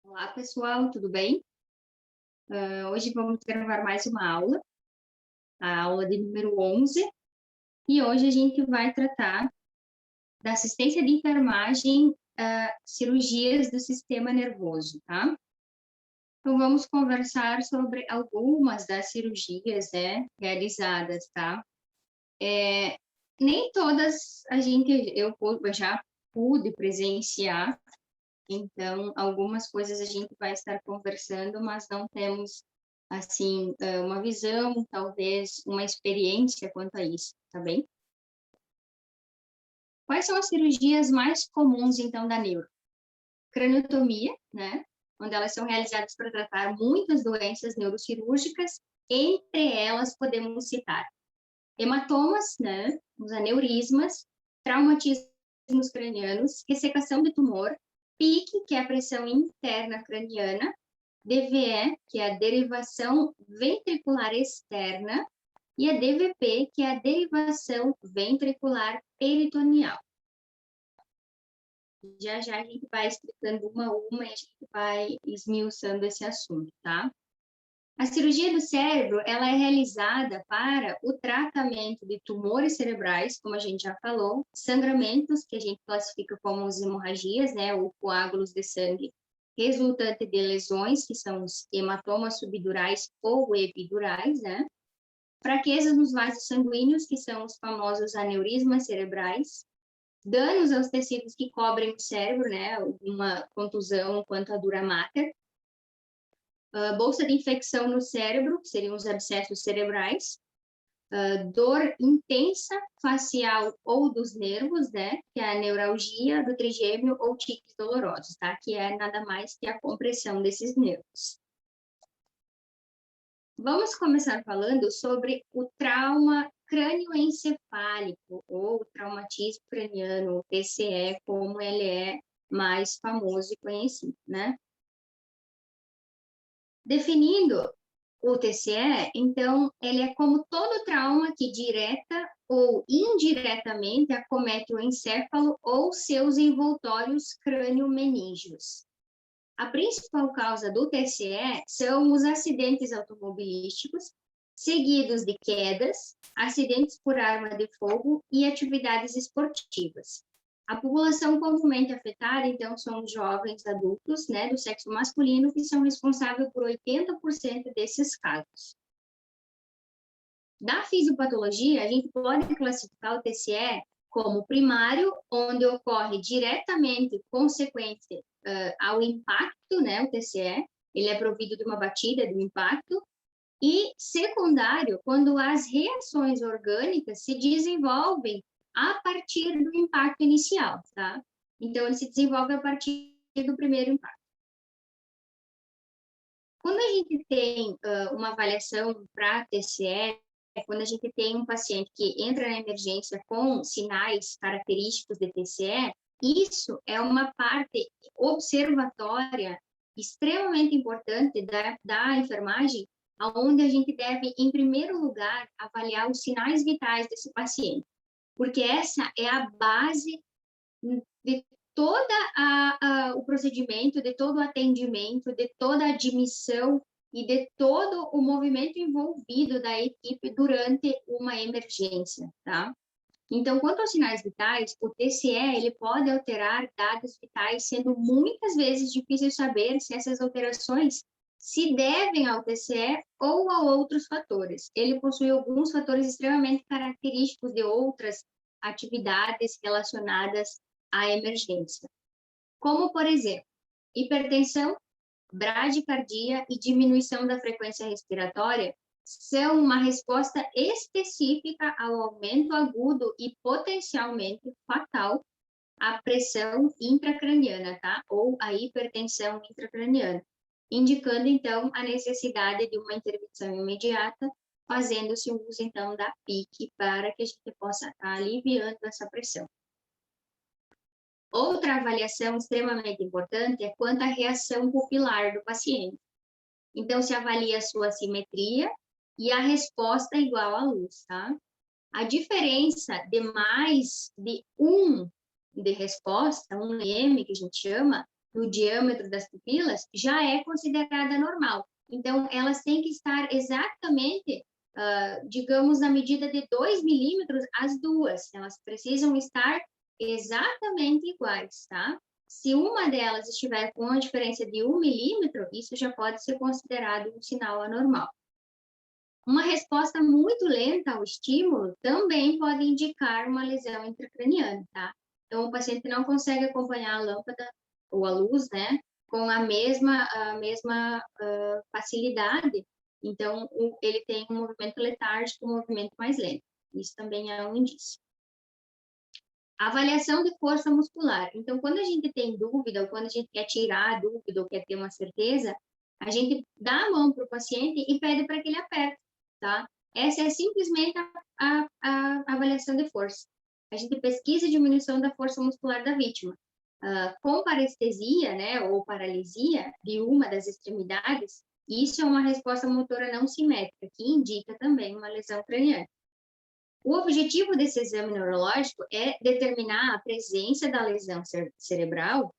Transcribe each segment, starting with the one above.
Olá, pessoal, tudo bem? Hoje vamos gravar mais uma aula, a aula de número 11, e hoje a gente vai tratar da assistência de enfermagem, cirurgias do sistema nervoso, tá? Então, vamos conversar sobre algumas das cirurgias, né, realizadas, tá? Nem todas eu já pude presenciar, então, algumas coisas a gente vai estar conversando, mas não temos, assim, uma visão, talvez uma experiência quanto a isso, tá bem? Quais são as cirurgias mais comuns, então, da neuro? Craniotomia, né? Onde elas são realizadas para tratar muitas doenças neurocirúrgicas, entre elas podemos citar hematomas, né? Os aneurismas, traumatismos cranianos, ressecação de tumor, PIC, que é a pressão interna craniana, DVE, que é a derivação ventricular externa, e a DVP, que é a derivação ventricular peritoneal. Já já a gente vai explicando uma a uma e a gente vai esmiuçando esse assunto, tá? A cirurgia do cérebro, ela é realizada para o tratamento de tumores cerebrais, como a gente já falou, sangramentos, que a gente classifica como as hemorragias, né, ou coágulos de sangue, resultante de lesões, que são os hematomas subdurais ou epidurais, né, fraquezas nos vasos sanguíneos, que são os famosos aneurismas cerebrais, danos aos tecidos que cobrem o cérebro, né, uma contusão quanto a dura mater, bolsa de infecção no cérebro, que seriam os abscessos cerebrais, dor intensa facial ou dos nervos, né, que é a neuralgia do trigêmeo ou tiques dolorosos, tá, que é nada mais que a compressão desses nervos. Vamos começar falando sobre o trauma crânioencefálico, ou traumatismo craniano, o TCE, como ele é mais famoso e conhecido, né? Definindo o TCE, então, ele é como todo trauma que direta ou indiretamente acomete o encéfalo ou seus envoltórios crânio-meníngeos. A principal causa do TCE são os acidentes automobilísticos, seguidos de quedas, acidentes por arma de fogo e atividades esportivas. A população comumente afetada, então, são os jovens adultos, né, do sexo masculino, que são responsáveis por 80% desses casos. Na fisiopatologia, a gente pode classificar o TCE como primário, onde ocorre diretamente consequente ao impacto, né, o TCE, ele é provido de uma batida, de um impacto, e secundário, quando as reações orgânicas se desenvolvem a partir do impacto inicial, tá? Então, ele se desenvolve a partir do primeiro impacto. Quando a gente tem uma avaliação para TCE, quando a gente tem um paciente que entra na emergência com sinais característicos de TCE, isso é uma parte observatória extremamente importante da enfermagem, onde a gente deve, em primeiro lugar, avaliar os sinais vitais desse paciente, porque essa é a base de todo o procedimento, de todo o atendimento, de toda a admissão e de todo o movimento envolvido da equipe durante uma emergência, tá? Então, quanto aos sinais vitais, o TCE ele pode alterar dados vitais, sendo muitas vezes difícil saber se essas alterações se devem ao TCE ou a outros fatores. Ele possui alguns fatores extremamente característicos de outras atividades relacionadas à emergência, como, por exemplo, hipertensão, bradicardia e diminuição da frequência respiratória são uma resposta específica ao aumento agudo e potencialmente fatal à pressão intracraniana, tá? Ou à hipertensão intracraniana, indicando, então, a necessidade de uma intervenção imediata, fazendo-se o uso, então, da PIC para que a gente possa estar aliviando essa pressão. Outra avaliação extremamente importante é quanto à reação pupilar do paciente. Então, se avalia a sua simetria e a resposta igual à luz, tá? A diferença de mais de de resposta, um M que a gente chama, do diâmetro das pupilas, já é considerada normal. Então, elas têm que estar exatamente, digamos, na medida de 2 milímetros as duas. Elas precisam estar exatamente iguais, tá? Se uma delas estiver com uma diferença de 1 milímetro, isso já pode ser considerado um sinal anormal. Uma resposta muito lenta ao estímulo também pode indicar uma lesão intracraniana, tá? Então, o paciente não consegue acompanhar a lâmpada ou a luz, né, com a mesma facilidade. Então, ele tem um movimento letárgico, um movimento mais lento. Isso também é um indício. Avaliação de força muscular. Então, quando a gente tem dúvida, ou quando a gente quer tirar a dúvida, ou quer ter uma certeza, a gente dá a mão para o paciente e pede para que ele aperte, tá? Essa é simplesmente a avaliação de força. A gente pesquisa a diminuição da força muscular da vítima. Com parestesia, né, ou paralisia de uma das extremidades, isso é uma resposta motora não simétrica, que indica também uma lesão craniana. O objetivo desse exame neurológico é determinar a presença da lesão cerebral,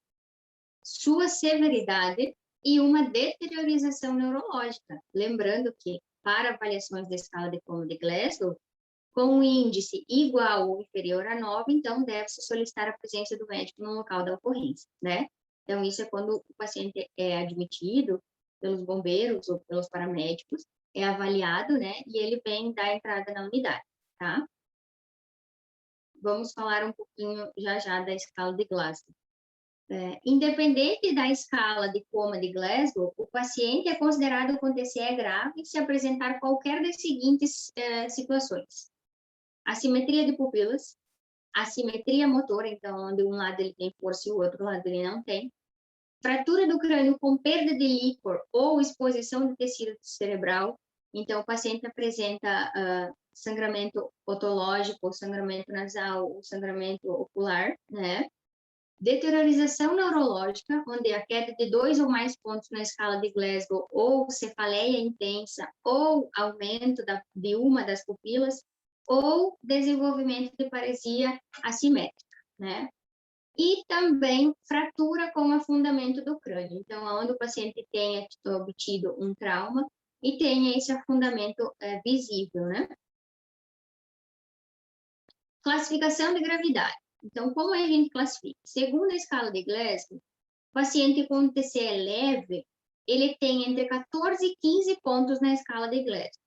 sua severidade e uma deteriorização neurológica. Lembrando que, para avaliações da escala de coma de Glasgow, com um índice igual ou inferior a 9, então deve-se solicitar a presença do médico no local da ocorrência, né? Então, isso é quando o paciente é admitido pelos bombeiros ou pelos paramédicos, é avaliado, né? E ele vem dar entrada na unidade, tá? Vamos falar um pouquinho já da escala de Glasgow. Independente da escala de coma de Glasgow, o paciente é considerado com TCE grave se apresentar qualquer das seguintes situações: assimetria de pupilas, assimetria motora, então, onde um lado ele tem força e o outro lado ele não tem, fratura do crânio com perda de líquor ou exposição de tecido cerebral, então o paciente apresenta sangramento otológico, sangramento nasal, sangramento ocular, né? Deteriorização neurológica, onde a queda de 2 ou mais pontos na escala de Glasgow, ou cefaleia intensa, ou aumento de uma das pupilas, ou desenvolvimento de paresia assimétrica, né? E também fratura com afundamento do crânio. Então, onde o paciente tenha obtido um trauma e tenha esse afundamento visível, né? Classificação de gravidade. Então, como a gente classifica? Segundo a escala de Glasgow, o paciente com TCE leve, ele tem entre 14 e 15 pontos na escala de Glasgow.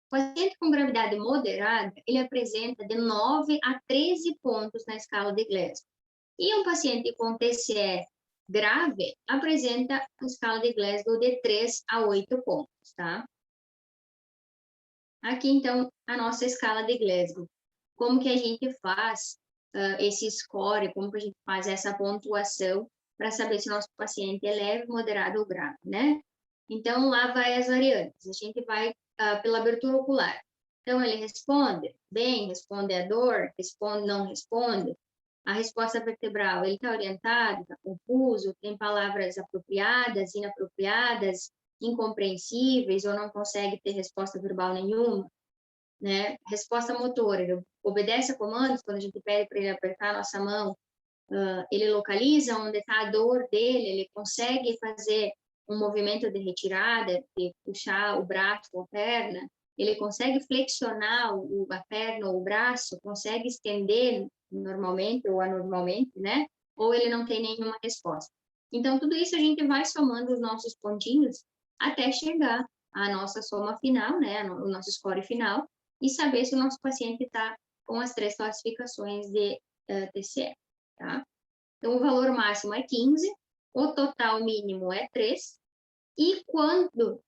O paciente com gravidade moderada, ele apresenta de 9 a 13 pontos na escala de Glasgow. E um paciente com TCE grave apresenta a escala de Glasgow de 3 a 8 pontos, tá? Aqui, então, a nossa escala de Glasgow. Como que a gente faz esse score, como que a gente faz essa pontuação para saber se o nosso paciente é leve, moderado ou grave, né? Então, lá vai as variantes. A gente vai pela abertura ocular. Então, ele responde bem, responde a dor, responde, não responde. A resposta vertebral, ele está orientado, está confuso, tem palavras apropriadas, inapropriadas, incompreensíveis, ou não consegue ter resposta verbal nenhuma, né? Resposta motora, ele obedece a comandos, quando a gente pede para ele apertar a nossa mão, ele localiza onde está a dor dele, ele consegue fazer um movimento de retirada, de puxar o braço ou a perna, ele consegue flexionar a perna ou o braço, consegue estender normalmente ou anormalmente, né? Ou ele não tem nenhuma resposta. Então, tudo isso a gente vai somando os nossos pontinhos até chegar à nossa soma final, né? O nosso score final, e saber se o nosso paciente está com as 3 classificações de TCE, tá? Então, o valor máximo é 15, o total mínimo é 3, e quando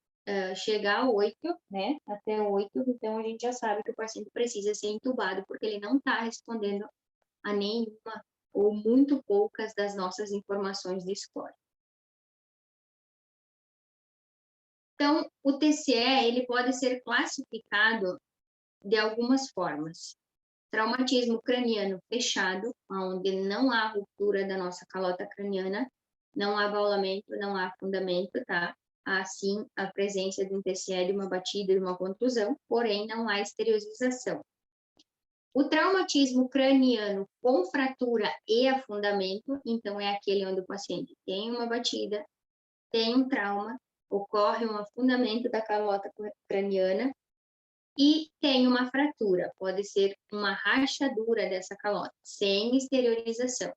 chegar a 8, né, até 8, então a gente já sabe que o paciente precisa ser entubado, porque ele não está respondendo a nenhuma ou muito poucas das nossas informações de score. Então, o TCE, ele pode ser classificado de algumas formas. Traumatismo craniano fechado, onde não há ruptura da nossa calota craniana, não há abaulamento, não há afundamento, tá? Há sim a presença de um TCE, de uma batida, de uma contusão, porém não há exteriorização. O traumatismo craniano com fratura e afundamento, então é aquele onde o paciente tem uma batida, tem um trauma, ocorre um afundamento da calota craniana e tem uma fratura, pode ser uma rachadura dessa calota, sem exteriorização.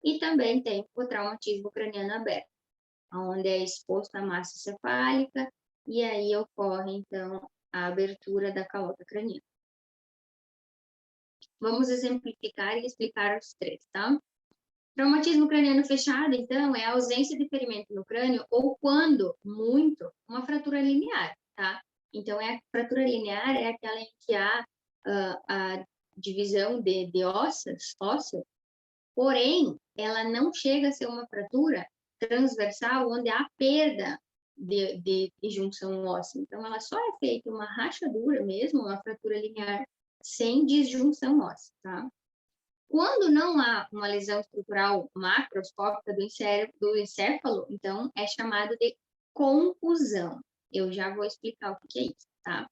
E também tem o traumatismo craniano aberto, onde é exposta a massa cefálica e aí ocorre, então, a abertura da calota craniana. Vamos exemplificar e explicar os três, tá? Traumatismo craniano fechado, então, é a ausência de ferimento no crânio ou, quando muito, uma fratura linear, tá? Então, a fratura linear é aquela em que há a divisão de ósseos, porém, ela não chega a ser uma fratura transversal, onde há perda de junção óssea. Então, ela só é feita uma rachadura mesmo, uma fratura linear, sem disjunção óssea, tá? Quando não há uma lesão estrutural macroscópica do encéfalo, então é chamado de contusão. Eu já vou explicar o que é isso, tá?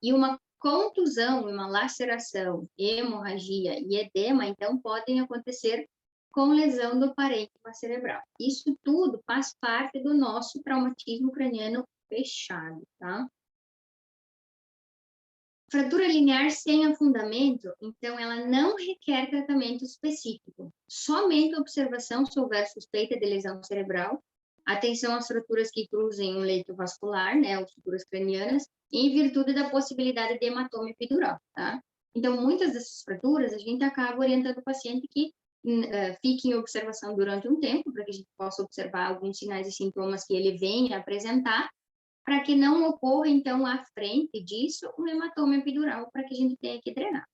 E uma contusão, uma laceração, hemorragia e edema, então, podem acontecer com lesão do parênquima cerebral. Isso tudo faz parte do nosso traumatismo craniano fechado, tá? Fratura linear sem afundamento, então, ela não requer tratamento específico, somente observação se houver suspeita de lesão cerebral, atenção às fraturas que cruzem um leito vascular, né, ou fraturas cranianas, em virtude da possibilidade de hematoma epidural, tá? Então, muitas dessas fraturas, a gente acaba orientando o paciente que fique em observação durante um tempo, para que a gente possa observar alguns sinais e sintomas que ele venha apresentar, para que não ocorra, então, à frente disso, um hematoma epidural, para que a gente tenha que drenar.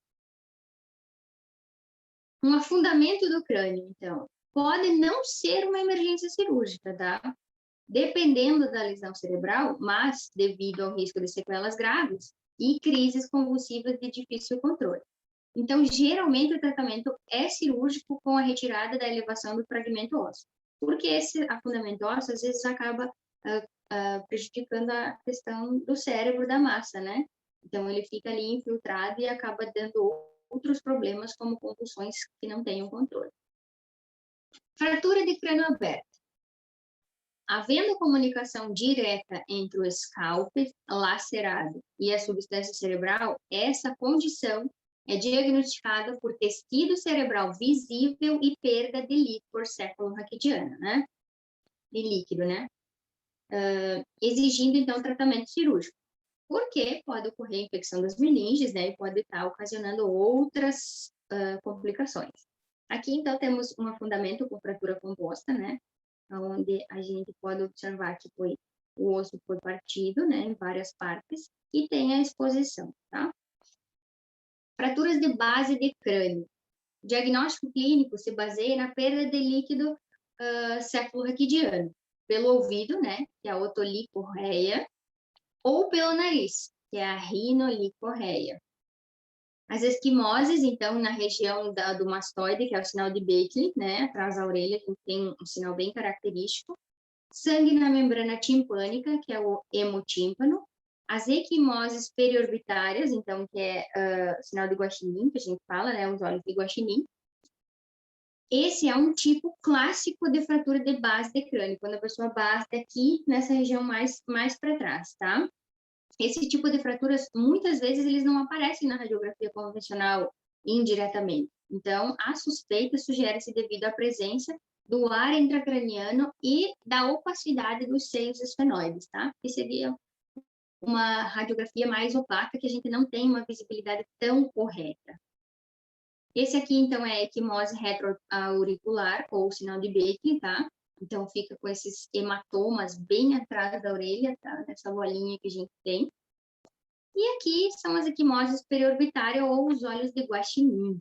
Um afundamento do crânio, então, pode não ser uma emergência cirúrgica, tá? Dependendo da lesão cerebral, mas devido ao risco de sequelas graves e crises convulsivas de difícil controle. Então, geralmente, o tratamento é cirúrgico com a retirada da elevação do fragmento ósseo, porque esse afundamento ósseo, às vezes, acaba prejudicando a questão do cérebro da massa, né? Então, ele fica ali infiltrado e acaba dando outros problemas, como convulsões que não tenham controle. Fratura de crânio aberto. Havendo comunicação direta entre o escalpe lacerado e a substância cerebral, essa condição é diagnosticada por tecido cerebral visível e perda de líquor céfalo-raquidiana, né? De líquido, né? Exigindo, então, tratamento cirúrgico, porque pode ocorrer infecção das meninges, né, e pode estar ocasionando outras complicações. Aqui, então, temos um afundamento com fratura composta, né, onde a gente pode observar que o osso foi partido, né, em várias partes, e tem a exposição, tá? Fraturas de base de crânio. O diagnóstico clínico se baseia na perda de líquido céfalo-raquidiano, pelo ouvido, né, que é a otolicorreia, ou pelo nariz, que é a rinolicorreia. As esquimoses, então, na região do mastoide, que é o sinal de Beckley, né, atrás da orelha, que tem um sinal bem característico. Sangue na membrana timpânica, que é o hemotímpano. As equimoses periorbitárias, então, que é sinal de guaxinim, que a gente fala, né, os olhos de guaxinim. Esse é um tipo clássico de fratura de base de crânio, quando a pessoa bate aqui nessa região mais para trás, tá? Esse tipo de fraturas, muitas vezes, eles não aparecem na radiografia convencional indiretamente. Então, a suspeita sugere-se devido à presença do ar intracraniano e da opacidade dos seios esfenoides, tá? Que seria uma radiografia mais opaca, que a gente não tem uma visibilidade tão correta. Esse aqui, então, é a equimose retroauricular, ou sinal de Beckley, tá? Então, fica com esses hematomas bem atrás da orelha, tá? Nessa bolinha que a gente tem. E aqui são as equimoses periorbitárias, ou os olhos de guaxinim.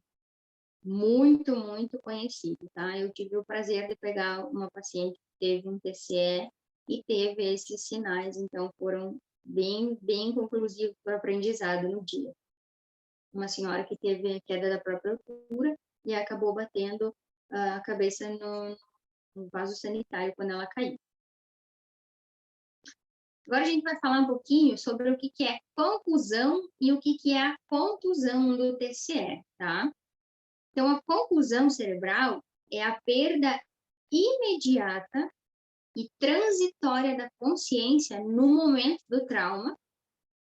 Muito, muito conhecido, tá? Eu tive o prazer de pegar uma paciente que teve um TCE e teve esses sinais, então foram bem conclusivos para o aprendizado no dia. Uma senhora que teve a queda da própria altura e acabou batendo a cabeça no vaso sanitário quando ela caiu. Agora a gente vai falar um pouquinho sobre o que é conclusão e o que é a contusão do TCE, tá? Então, a conclusão cerebral é a perda imediata e transitória da consciência no momento do trauma,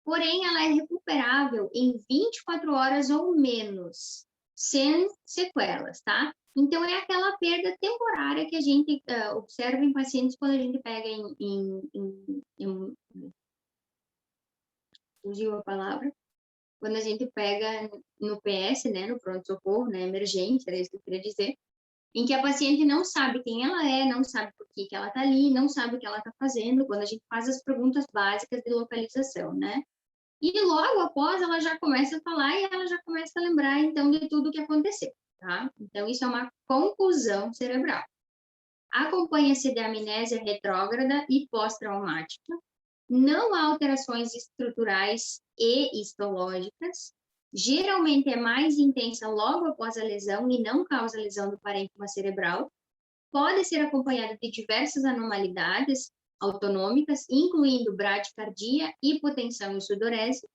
porém ela é recuperável em 24 horas ou menos, sem sequelas, tá? Então, é aquela perda temporária que a gente observa em pacientes quando a gente pega fugiu a palavra, quando a gente pega no PS, né, no pronto-socorro, né, emergente, era isso que eu queria dizer, em que a paciente não sabe quem ela é, não sabe por que ela está ali, não sabe o que ela está fazendo, quando a gente faz as perguntas básicas de localização, né? E logo após ela já começa a falar e ela já começa a lembrar, então, de tudo o que aconteceu, tá? Então, isso é uma conclusão cerebral. Acompanha-se de amnésia retrógrada e pós-traumática. Não há alterações estruturais e histológicas. Geralmente é mais intensa logo após a lesão e não causa lesão do parênquima cerebral. Pode ser acompanhada de diversas anormalidades autonômicas, incluindo bradicardia, hipotensão e sudorese,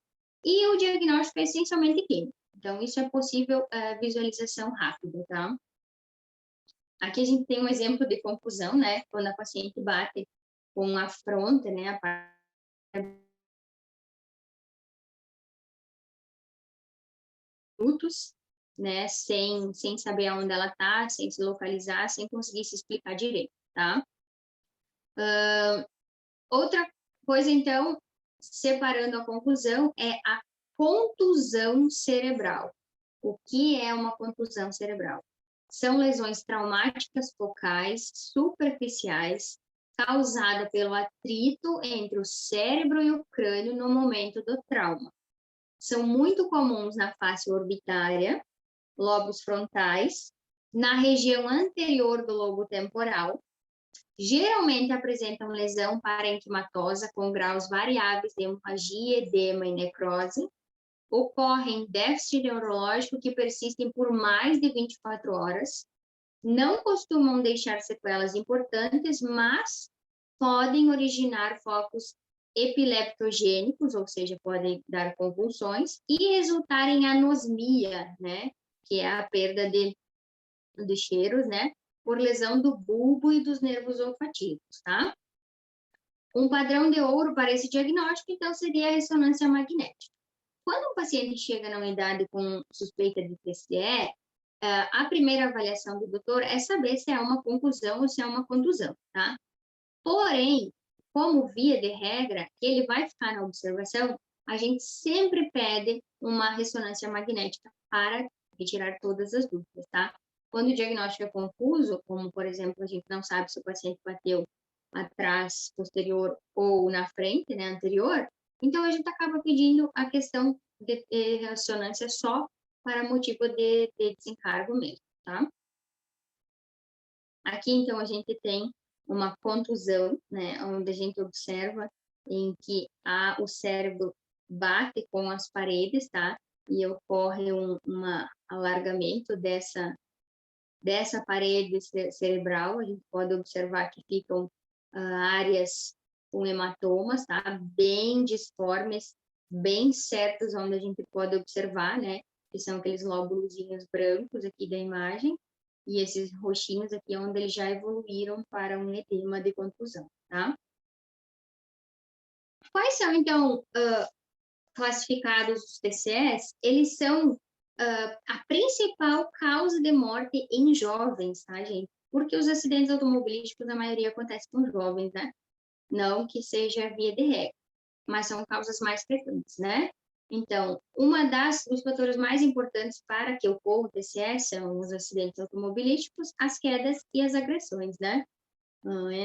e o diagnóstico é essencialmente químico. Então, isso é possível visualização rápida, tá? Aqui a gente tem um exemplo de confusão, né? Quando a paciente bate com a fronte, né? A parte minutos, né? Sem saber aonde ela tá, sem se localizar, sem conseguir se explicar direito, tá? Outra coisa, então, separando a conclusão, é a contusão cerebral. O que é uma contusão cerebral? São lesões traumáticas focais superficiais causada pelo atrito entre o cérebro e o crânio no momento do trauma. São muito comuns na face orbitária, lobos frontais, na região anterior do lobo temporal. Geralmente apresentam lesão parenquimatosa com graus variáveis de hemorragia, edema e necrose. Ocorrem déficit neurológico que persistem por mais de 24 horas. Não costumam deixar sequelas importantes, mas podem originar focos epileptogênicos, ou seja, podem dar convulsões, e resultar em anosmia, né? Que é a perda de cheiros, né? Por lesão do bulbo e dos nervos olfativos, tá? Um padrão de ouro para esse diagnóstico, então, seria a ressonância magnética. Quando um paciente chega na unidade com suspeita de TCE, a primeira avaliação do doutor é saber se é uma conclusão ou se é uma contusão, tá? Porém, como via de regra, ele vai ficar na observação, a gente sempre pede uma ressonância magnética para retirar todas as dúvidas, tá? Quando o diagnóstico é confuso, como, por exemplo, a gente não sabe se o paciente bateu atrás, posterior ou na frente, né, anterior, então a gente acaba pedindo a questão de ressonância só para motivo de desencargo mesmo, tá? Aqui, então, a gente tem uma contusão, né, onde a gente observa em que o cérebro bate com as paredes, tá? E ocorre um alargamento dessa parede cerebral. A gente pode observar que ficam áreas com hematomas, tá? Bem disformes, bem certos, onde a gente pode observar, né? Que são aqueles lóbulozinhos brancos aqui da imagem, e esses roxinhos aqui, onde eles já evoluíram para um edema de contusão, tá? Quais são, então, classificados os TCEs? Eles são a principal causa de morte em jovens, tá, gente? Porque os acidentes automobilísticos, a maioria acontece com jovens, né? Não que seja via de regra, mas são causas mais frequentes, né? Então, dos fatores mais importantes para que ocorra o TCE são os acidentes automobilísticos, as quedas e as agressões, né?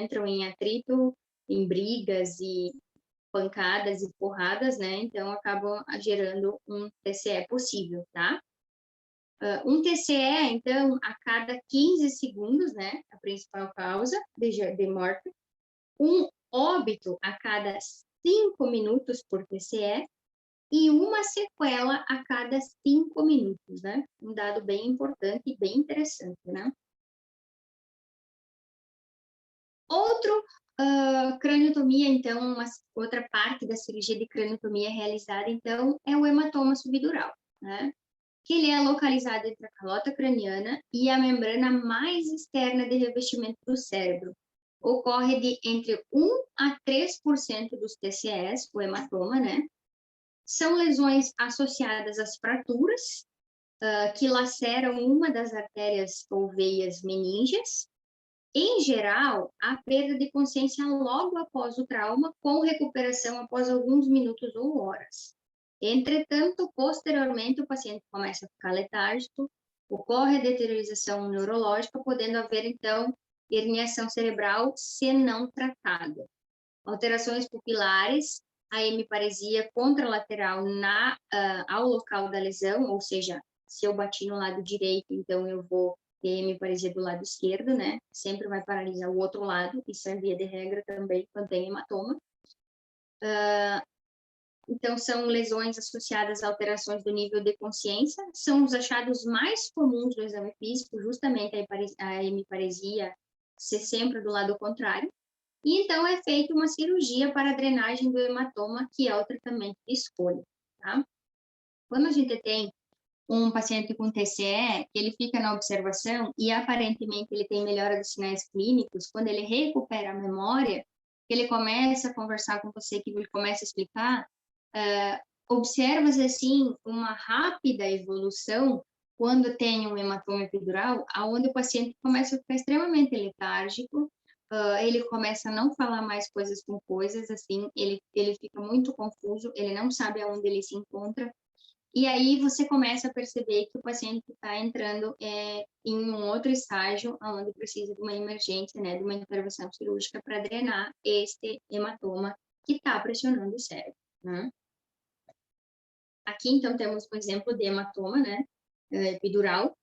Entram em atrito, em brigas e pancadas e porradas, né? Então, acabam gerando um TCE possível, tá? Um TCE, então, a cada 15 segundos, né? A principal causa de morte. Um óbito a cada 5 minutos por TCE e uma sequela a cada 5 minutos, né? Um dado bem importante e bem interessante, né? Outro Craniotomia, então, outra parte da cirurgia de craniotomia realizada, então, é o hematoma subdural, né? Que ele é localizado entre a calota craniana e a membrana mais externa de revestimento do cérebro. Ocorre de entre 1 a 3% dos TCEs, o hematoma, né? São lesões associadas às fraturas, que laceram uma das artérias ou veias meníngeas. Em geral, a perda de consciência logo após o trauma, com recuperação após alguns minutos ou horas. Entretanto, posteriormente, o paciente começa a ficar letárgico, ocorre a deteriorização neurológica, podendo haver, então, herniação cerebral se não tratada. Alterações pupilares, a hemiparesia contralateral ao local da lesão, ou seja, se eu bati no lado direito, então eu vou ter hemiparesia do lado esquerdo, né? Sempre vai paralisar o outro lado, isso é via de regra também quando tem hematoma. Então, são lesões associadas a alterações do nível de consciência, são os achados mais comuns do exame físico, justamente a hemiparesia ser sempre do lado contrário. E então é feita uma cirurgia para a drenagem do hematoma, que é o tratamento de escolha, tá? Quando a gente tem um paciente com TCE, ele fica na observação e aparentemente ele tem melhora dos sinais clínicos, quando ele recupera a memória, ele começa a conversar com você, que ele começa a explicar, observa-se assim uma rápida evolução quando tem um hematoma epidural, aonde o paciente começa a ficar extremamente letárgico, ele começa a não falar mais coisas com coisas, assim, ele fica muito confuso, ele não sabe aonde ele se encontra, e aí você começa a perceber que o paciente está entrando em um outro estágio, onde precisa de uma emergência, né, de uma intervenção cirúrgica para drenar este hematoma que está pressionando o cérebro, né? Aqui, então, temos um exemplo de hematoma, né, epidural,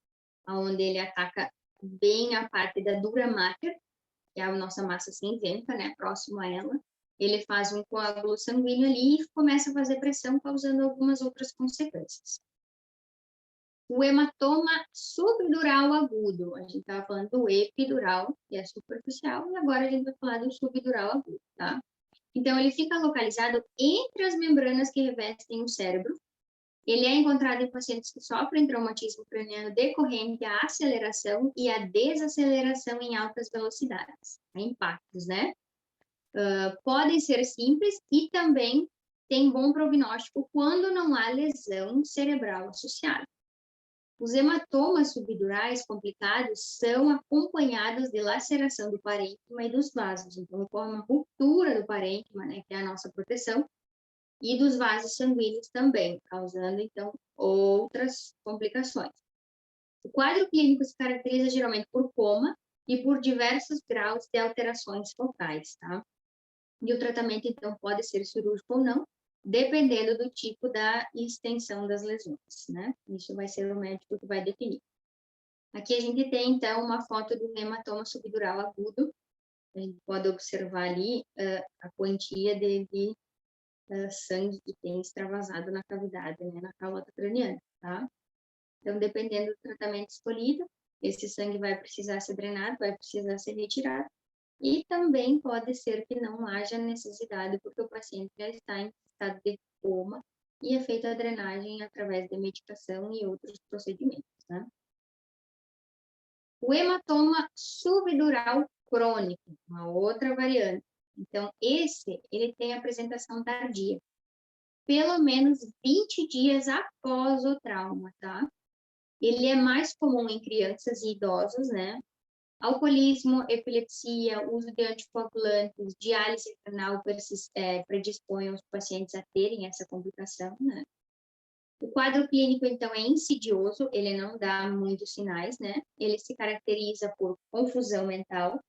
onde ele ataca bem a parte da dura mater, que é a nossa massa cinzenta, né, próximo a ela. Ele faz um coágulo sanguíneo ali e começa a fazer pressão, causando algumas outras consequências. O hematoma subdural agudo, a gente estava falando do epidural, que é superficial, e agora a gente vai falar do subdural agudo, tá? Então, ele fica localizado entre as membranas que revestem o cérebro. Ele é encontrado em pacientes que sofrem traumatismo craniano decorrente à aceleração e à desaceleração em altas velocidades, impactos, né? Podem ser simples e também tem bom prognóstico quando não há lesão cerebral associada. Os hematomas subdurais complicados são acompanhados de laceração do parênquima e dos vasos. Então, ocorre uma ruptura do parênquima, né, que é a nossa proteção, e dos vasos sanguíneos também, causando, então, outras complicações. O quadro clínico se caracteriza geralmente por coma e por diversos graus de alterações focais, tá? E o tratamento, então, pode ser cirúrgico ou não, dependendo do tipo da extensão das lesões, né? Isso vai ser o médico que vai definir. Aqui a gente tem, então, uma foto do hematoma subdural agudo. A gente pode observar ali a quantia de sangue que tem extravasado na cavidade, né, na calota craniana, tá? Então, dependendo do tratamento escolhido, esse sangue vai precisar ser drenado, vai precisar ser retirado, e também pode ser que não haja necessidade, porque o paciente já está em estado de coma e é feita a drenagem através de medicação e outros procedimentos, tá? O hematoma subdural crônico, uma outra variante. Então, ele tem apresentação tardia, pelo menos 20 dias após o trauma, tá? Ele é mais comum em crianças e idosos, né? Alcoolismo, epilepsia, uso de anticoagulantes, diálise renal predispõe os pacientes a terem essa complicação, né? O quadro clínico, então, é insidioso, ele não dá muitos sinais, né? Ele se caracteriza por confusão mental,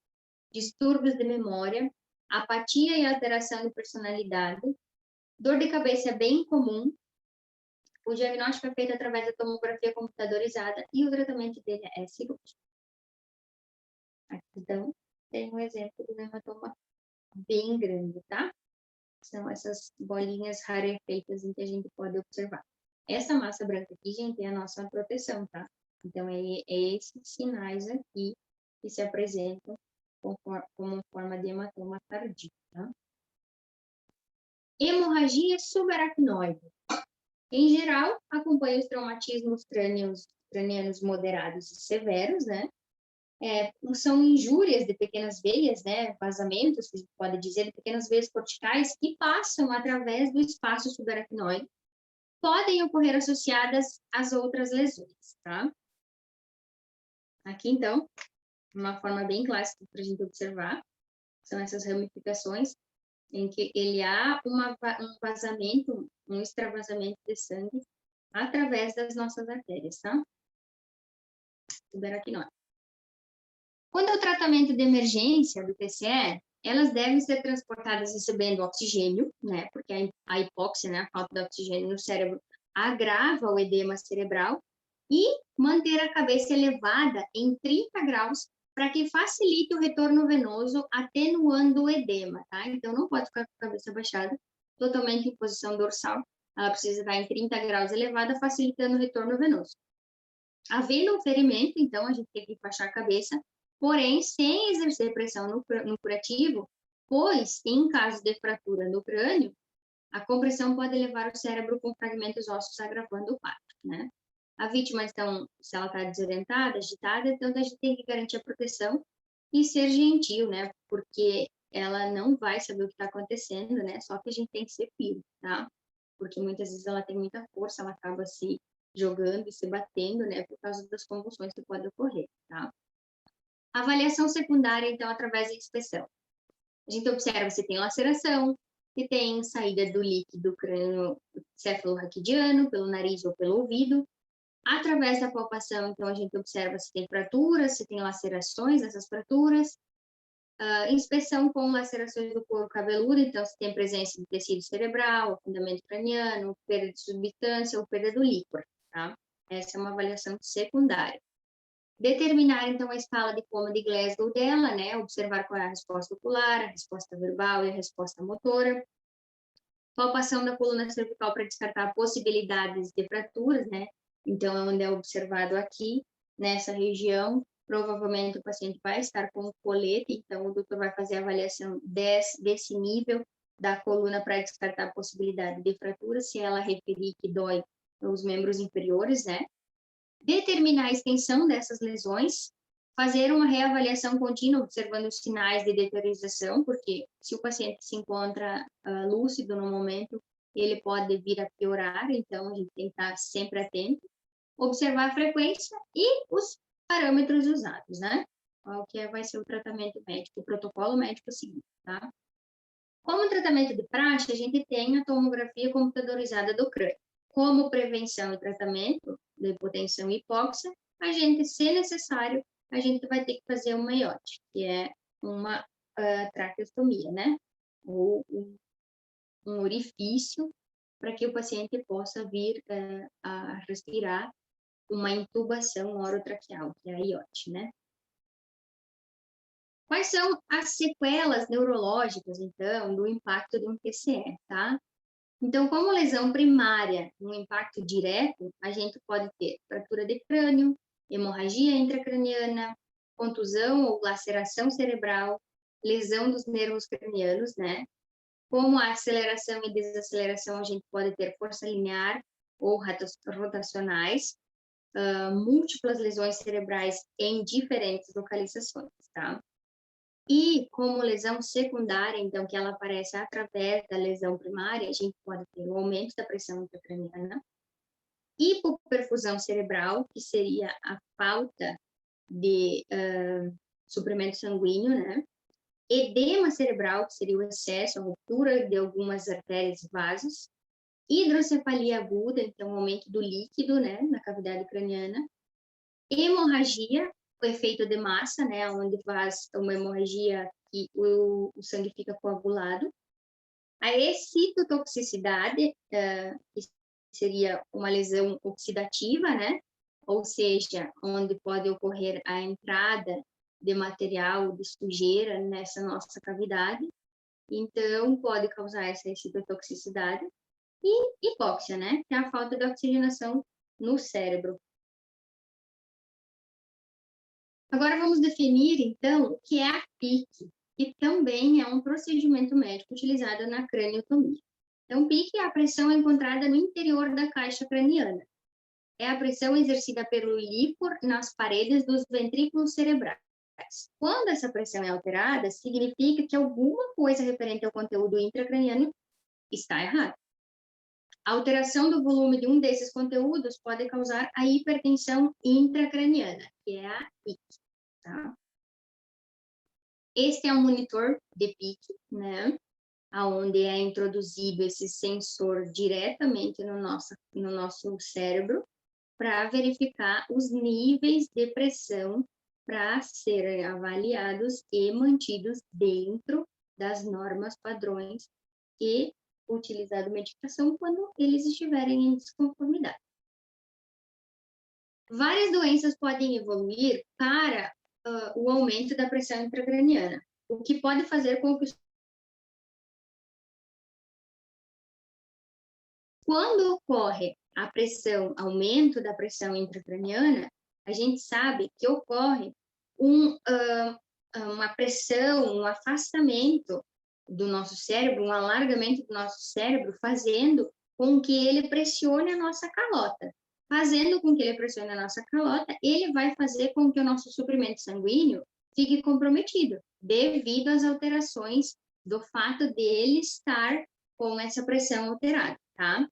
distúrbios de memória, apatia e alteração de personalidade, dor de cabeça é bem comum, o diagnóstico é feito através da tomografia computadorizada e o tratamento dele é cirúrgico. Então, tem um exemplo de um hematoma bem grande, tá? São essas bolinhas rarefeitas em que a gente pode observar. Essa massa branca aqui, gente, é a nossa proteção, tá? Então, é esses sinais aqui que se apresentam como forma de hematoma tardio, tá? Hemorragia subaracnoide. Em geral, acompanha os traumatismos cranianos moderados e severos, né? São injúrias de pequenas veias, né? Vazamentos, que a gente pode dizer, de pequenas veias corticais que passam através do espaço subaracnoide. Podem ocorrer associadas às outras lesões, tá? Aqui, então, uma forma bem clássica para a gente observar são essas ramificações em que há um vazamento, um extravasamento de sangue através das nossas artérias, tá? Subaracnoide. Quando é o tratamento de emergência do TCE, elas devem ser transportadas recebendo oxigênio, né? Porque a hipóxia, né? A falta de oxigênio no cérebro agrava o edema cerebral e manter a cabeça elevada em 30 graus para que facilite o retorno venoso, atenuando o edema, tá? Então, não pode ficar com a cabeça baixada, totalmente em posição dorsal. Ela precisa estar em 30 graus elevada, facilitando o retorno venoso. Havendo um ferimento, então, a gente tem que baixar a cabeça, porém, sem exercer pressão no curativo, pois, em caso de fratura no crânio, a compressão pode levar o cérebro com fragmentos ósseos, agravando o quadro, né? A vítima, então, se ela está desorientada, agitada, então a gente tem que garantir a proteção e ser gentil, né? Porque ela não vai saber o que está acontecendo, né? Só que a gente tem que ser firme, tá? Porque muitas vezes ela tem muita força, ela acaba se jogando e se batendo, né? Por causa das convulsões que podem ocorrer, tá? Avaliação secundária, então, através da inspeção. A gente observa se tem laceração, se tem saída do líquido crânio cefalorraquidiano pelo nariz ou pelo ouvido. Através da palpação, então, a gente observa se tem fraturas, se tem lacerações nessas fraturas. Inspeção com lacerações do couro cabeludo, então, se tem presença de tecido cerebral, afundamento craniano, perda de substância ou perda do líquor, tá? Essa é uma avaliação secundária. Determinar, então, a escala de coma de Glasgow dela, né? Observar qual é a resposta ocular, a resposta verbal e a resposta motora. Palpação da coluna cervical para descartar possibilidades de fraturas, né? Então, onde é observado aqui, nessa região, provavelmente o paciente vai estar com colete, então o doutor vai fazer a avaliação desse nível da coluna para descartar a possibilidade de fratura, se ela referir que dói nos membros inferiores, né? Determinar a extensão dessas lesões, fazer uma reavaliação contínua, observando os sinais de deteriorização, porque se o paciente se encontra lúcido no momento, ele pode vir a piorar, então a gente tem que estar sempre atento. Observar a frequência e os parâmetros usados, né? Qual que vai ser o tratamento médico, o protocolo médico seguinte, tá? Como tratamento de praxe, a gente tem a tomografia computadorizada do crânio. Como prevenção e tratamento da hipotensão e hipóxia, a gente, se necessário, a gente vai ter que fazer uma IOT, que é uma traqueostomia, né? Ou um orifício para que o paciente possa vir a respirar uma intubação orotraqueal, que é a IOT, né? Quais são as sequelas neurológicas, então, do impacto de um TCE, tá? Então, como lesão primária, um impacto direto, a gente pode ter fratura de crânio, hemorragia intracraniana, contusão ou laceração cerebral, lesão dos nervos cranianos, né? Como a aceleração e desaceleração, a gente pode ter força linear ou rotacionais, múltiplas lesões cerebrais em diferentes localizações, tá? E como lesão secundária, então, que ela aparece através da lesão primária, a gente pode ter o aumento da pressão intracraniana, hipoperfusão cerebral, que seria a falta de suprimento sanguíneo, né? Edema cerebral, que seria o excesso, a ruptura de algumas artérias e vasos, hidrocefalia aguda, então, aumento do líquido, né, na cavidade craniana, hemorragia, o efeito de massa, né, onde faz uma hemorragia que o sangue fica coagulado. A excitotoxicidade, que seria uma lesão oxidativa, né, ou seja, onde pode ocorrer a entrada de material de sujeira nessa nossa cavidade. Então, pode causar essa excitotoxicidade. E hipóxia, né, que é a falta de oxigenação no cérebro. Agora vamos definir, então, o que é a PIC, que também é um procedimento médico utilizado na craniotomia. Então, PIC é a pressão encontrada no interior da caixa craniana. É a pressão exercida pelo líquor nas paredes dos ventrículos cerebrais. Quando essa pressão é alterada, significa que alguma coisa referente ao conteúdo intracraniano está errada. A alteração do volume de um desses conteúdos pode causar a hipertensão intracraniana, que é a PIC. Tá? Este é um monitor de PIC, né? Onde é introduzido esse sensor diretamente no nosso cérebro para verificar os níveis de pressão para serem avaliados e mantidos dentro das normas padrões e utilizado medicação quando eles estiverem em desconformidade. Várias doenças podem evoluir para o aumento da pressão intracraniana, o que pode fazer com que quando ocorre a pressão, aumento da pressão intracraniana, a gente sabe que ocorre uma pressão, um afastamento do nosso cérebro, um alargamento do nosso cérebro, fazendo com que ele pressione a nossa calota. Fazendo com que ele pressione a nossa calota, ele vai fazer com que o nosso suprimento sanguíneo fique comprometido, devido às alterações do fato dele estar com essa pressão alterada, tá?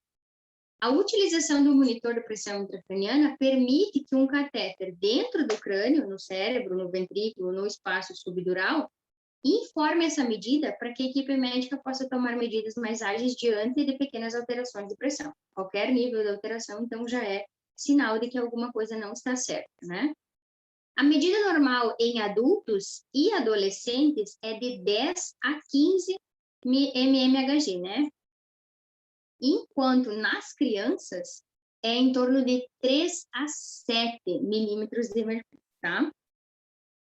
A utilização do monitor de pressão intracraniana permite que um catéter dentro do crânio, no cérebro, no ventrículo, no espaço subdural, informe essa medida para que a equipe médica possa tomar medidas mais ágeis diante de pequenas alterações de pressão. Qualquer nível de alteração, então, já é sinal de que alguma coisa não está certa, né? A medida normal em adultos e adolescentes é de 10 a 15 mmHg, né? Enquanto nas crianças é em torno de 3 a 7 milímetros de mercúrio, tá?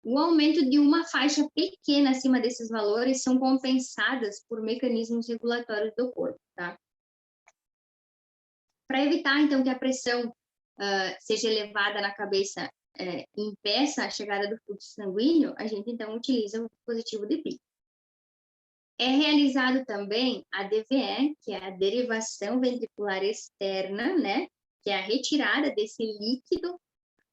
O aumento de uma faixa pequena acima desses valores são compensadas por mecanismos regulatórios do corpo, tá? Para evitar, então, que a pressão seja elevada na cabeça impeça a chegada do fluxo sanguíneo, a gente, então, utiliza o dispositivo de PIC. É realizado também a DVE, que é a derivação ventricular externa, né? Que é a retirada desse líquido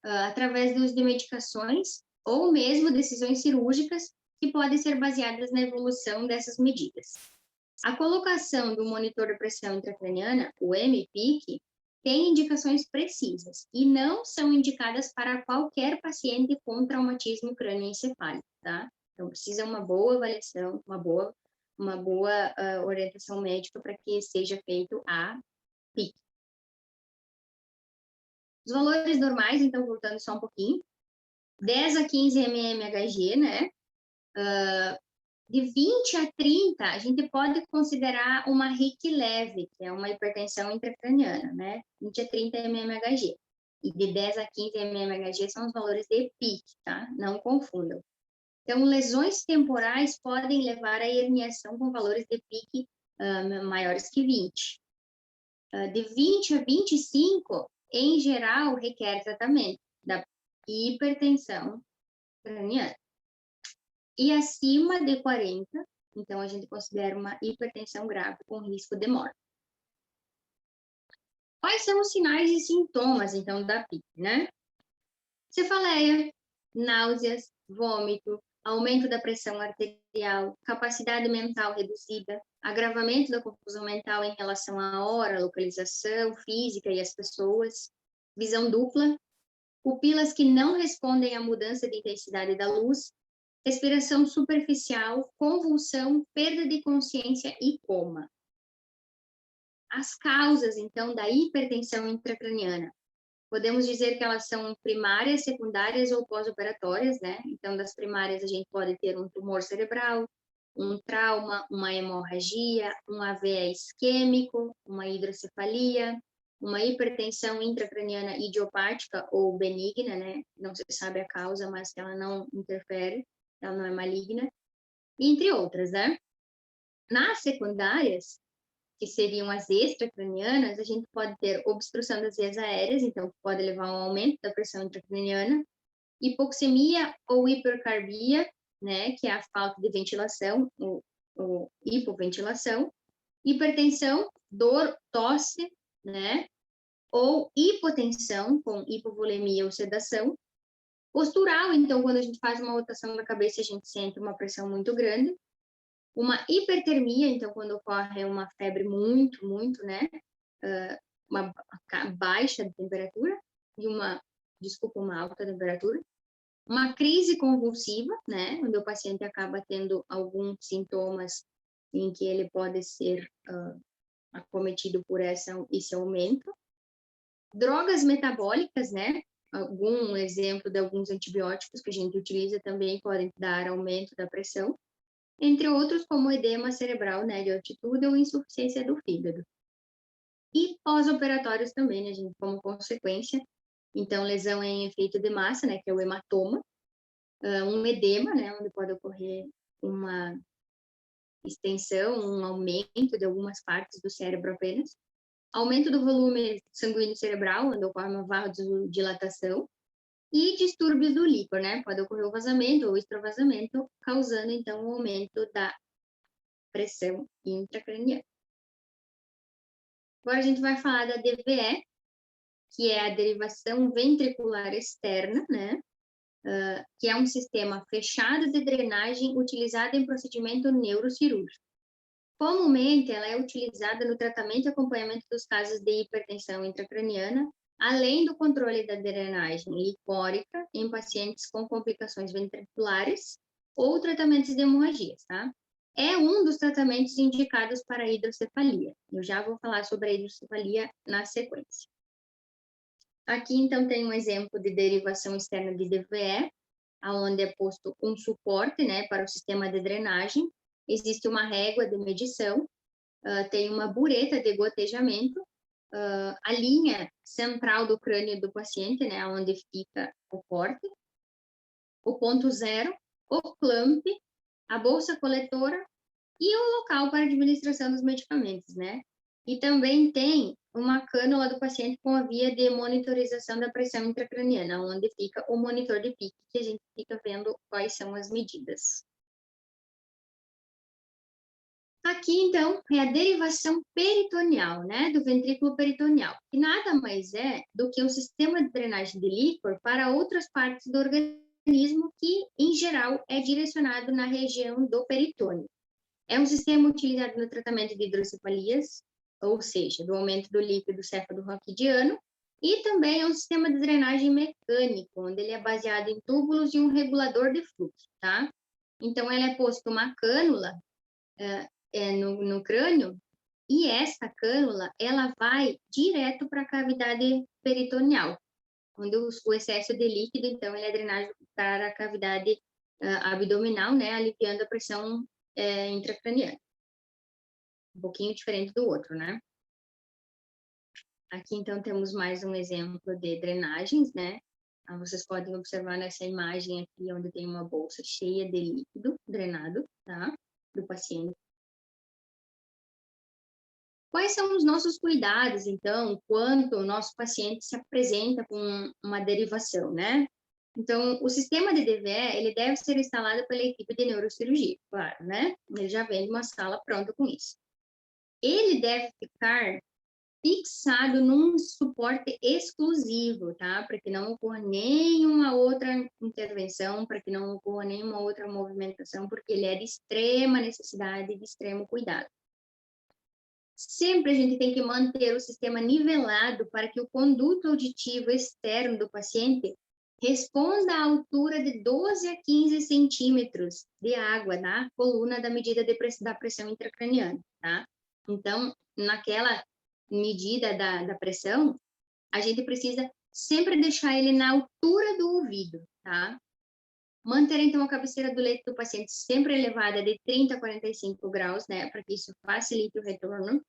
através do uso de medicações ou mesmo decisões cirúrgicas que podem ser baseadas na evolução dessas medidas. A colocação do monitor de pressão intracraniana, o MPIC, tem indicações precisas e não são indicadas para qualquer paciente com traumatismo crânioencefálico, tá? Então, precisa uma boa avaliação, uma boa orientação médica para que seja feito a PIC. Os valores normais, então, voltando só um pouquinho, 10 a 15 mmHg, né? De 20 a 30, a gente pode considerar uma RIC leve, que é uma hipertensão intracraniana, né? 20 a 30 mmHg. E de 10 a 15 mmHg são os valores de PIC, tá? Não confundam. Então, lesões temporais podem levar à herniação com valores de PIC maiores que 20. De 20 a 25, em geral, requer tratamento da hipertensão craniana. E acima de 40, então a gente considera uma hipertensão grave com risco de morte. Quais são os sinais e sintomas, então, da PIC, né? Cefaleia, náuseas, vômito, aumento da pressão arterial, capacidade mental reduzida, agravamento da confusão mental em relação à hora, localização física e as pessoas, visão dupla, pupilas que não respondem à mudança de intensidade da luz, respiração superficial, convulsão, perda de consciência e coma. As causas, então, da hipertensão intracraniana. Podemos dizer que elas são primárias, secundárias ou pós-operatórias, né? Então, das primárias, a gente pode ter um tumor cerebral, um trauma, uma hemorragia, um AVE isquêmico, uma hidrocefalia, uma hipertensão intracraniana idiopática ou benigna, né? Não se sabe a causa, mas que ela não interfere, ela não é maligna, entre outras, né? Nas secundárias, que seriam as extracranianas, a gente pode ter obstrução das vias aéreas, então pode levar a um aumento da pressão intracraniana, hipoxemia ou hipercarbia, né, que é a falta de ventilação, ou hipoventilação, hipertensão, dor, tosse, né, ou hipotensão, com hipovolemia ou sedação. Postural, então, quando a gente faz uma rotação da cabeça, a gente sente uma pressão muito grande. Uma hipertermia, então, quando ocorre uma febre muito, né, uma baixa de temperatura e uma alta temperatura. Uma crise convulsiva, né, onde o paciente acaba tendo alguns sintomas em que ele pode ser acometido por esse aumento. Drogas metabólicas, né, algum exemplo de alguns antibióticos que a gente utiliza também podem dar aumento da pressão, entre outros como edema cerebral, né, de altitude ou insuficiência do fígado. E pós-operatórios também, né, gente, como consequência. Então, lesão em efeito de massa, né, que é o hematoma, um edema, né, onde pode ocorrer uma extensão, um aumento de algumas partes do cérebro apenas, aumento do volume sanguíneo cerebral, onde ocorre uma vasodilatação, e distúrbios do líquor, né, pode ocorrer o vazamento ou extravasamento, causando, então, o aumento da pressão intracraniana. Agora a gente vai falar da DVE, que é a derivação ventricular externa, né, que é um sistema fechado de drenagem utilizado em procedimento neurocirúrgico. Comumente, ela é utilizada no tratamento e acompanhamento dos casos de hipertensão intracraniana, além do controle da drenagem licórica em pacientes com complicações ventriculares ou tratamentos de hemorragias, tá? É um dos tratamentos indicados para a hidrocefalia. Eu já vou falar sobre a hidrocefalia na sequência. Aqui, então, tem um exemplo de derivação externa de DVE, onde é posto um suporte, né, para o sistema de drenagem. Existe uma régua de medição, tem uma bureta de gotejamento, a linha central do crânio do paciente, né, onde fica o corte, o ponto zero, o clamp, a bolsa coletora e o local para administração dos medicamentos, né? E também tem uma cânula do paciente com a via de monitorização da pressão intracraniana, onde fica o monitor de pique, que a gente fica vendo quais são as medidas. Aqui, então, é a derivação peritoneal, né, do ventrículo peritoneal, que nada mais é do que um sistema de drenagem de líquor para outras partes do organismo que, em geral, é direcionado na região do peritônio. É um sistema utilizado no tratamento de hidrocefalias, ou seja, do aumento do líquido céfalo-raquidiano, e também é um sistema de drenagem mecânico, onde ele é baseado em túbulos e um regulador de fluxo, tá? Então, ele é posto uma cânula no crânio, e essa cânula, ela vai direto para a cavidade peritoneal, onde o excesso de líquido, então, ele é drenado para a cavidade abdominal, né, aliviando a pressão intracraniana. Um pouquinho diferente do outro, né? Aqui, então, temos mais um exemplo de drenagens, né? Vocês podem observar nessa imagem aqui, onde tem uma bolsa cheia de líquido drenado, tá? Do paciente. Quais são os nossos cuidados, então, quando o nosso paciente se apresenta com uma derivação, né? Então, o sistema de DVE, ele deve ser instalado pela equipe de neurocirurgia, claro, né? Ele já vem de uma sala pronta com isso. Ele deve ficar fixado num suporte exclusivo, tá? Para que não ocorra nenhuma outra intervenção, para que não ocorra nenhuma outra movimentação, porque ele é de extrema necessidade, de extremo cuidado. Sempre a gente tem que manter o sistema nivelado para que o conduto auditivo externo do paciente responda à altura de 12 a 15 centímetros de água na coluna da medida da pressão intracraniana, tá? Então, naquela medida da pressão, a gente precisa sempre deixar ele na altura do ouvido, tá? Manter, então, a cabeceira do leito do paciente sempre elevada de 30 a 45 graus, né, para que isso facilite o retorno.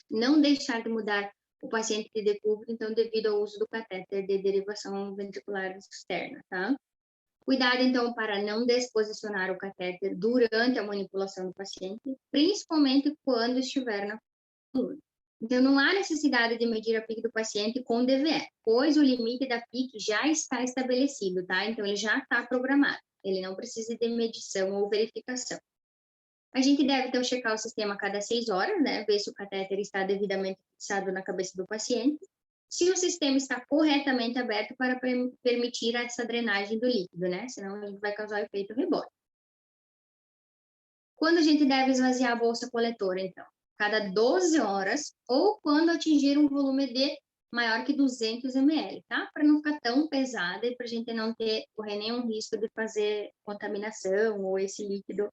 Não deixar de mudar o paciente de decúbito, então, devido ao uso do catéter de derivação ventricular externa, tá? Cuidado, então, para não desposicionar o catéter durante a manipulação do paciente, principalmente quando estiver na coluna. Então, não há necessidade de medir a PIC do paciente com DVE, pois o limite da PIC já está estabelecido, tá? Então, ele já está programado. Ele não precisa de medição ou verificação. A gente deve, então, checar o sistema a cada 6 horas, né? Ver se o catéter está devidamente fixado na cabeça do paciente. Se o sistema está corretamente aberto para permitir essa drenagem do líquido, né? Senão, a gente vai causar efeito rebote. Quando a gente deve esvaziar a bolsa coletora, então? Cada 12 horas ou quando atingir um volume de maior que 200 ml, tá? Para não ficar tão pesada e para a gente não correr nenhum risco de fazer contaminação ou esse líquido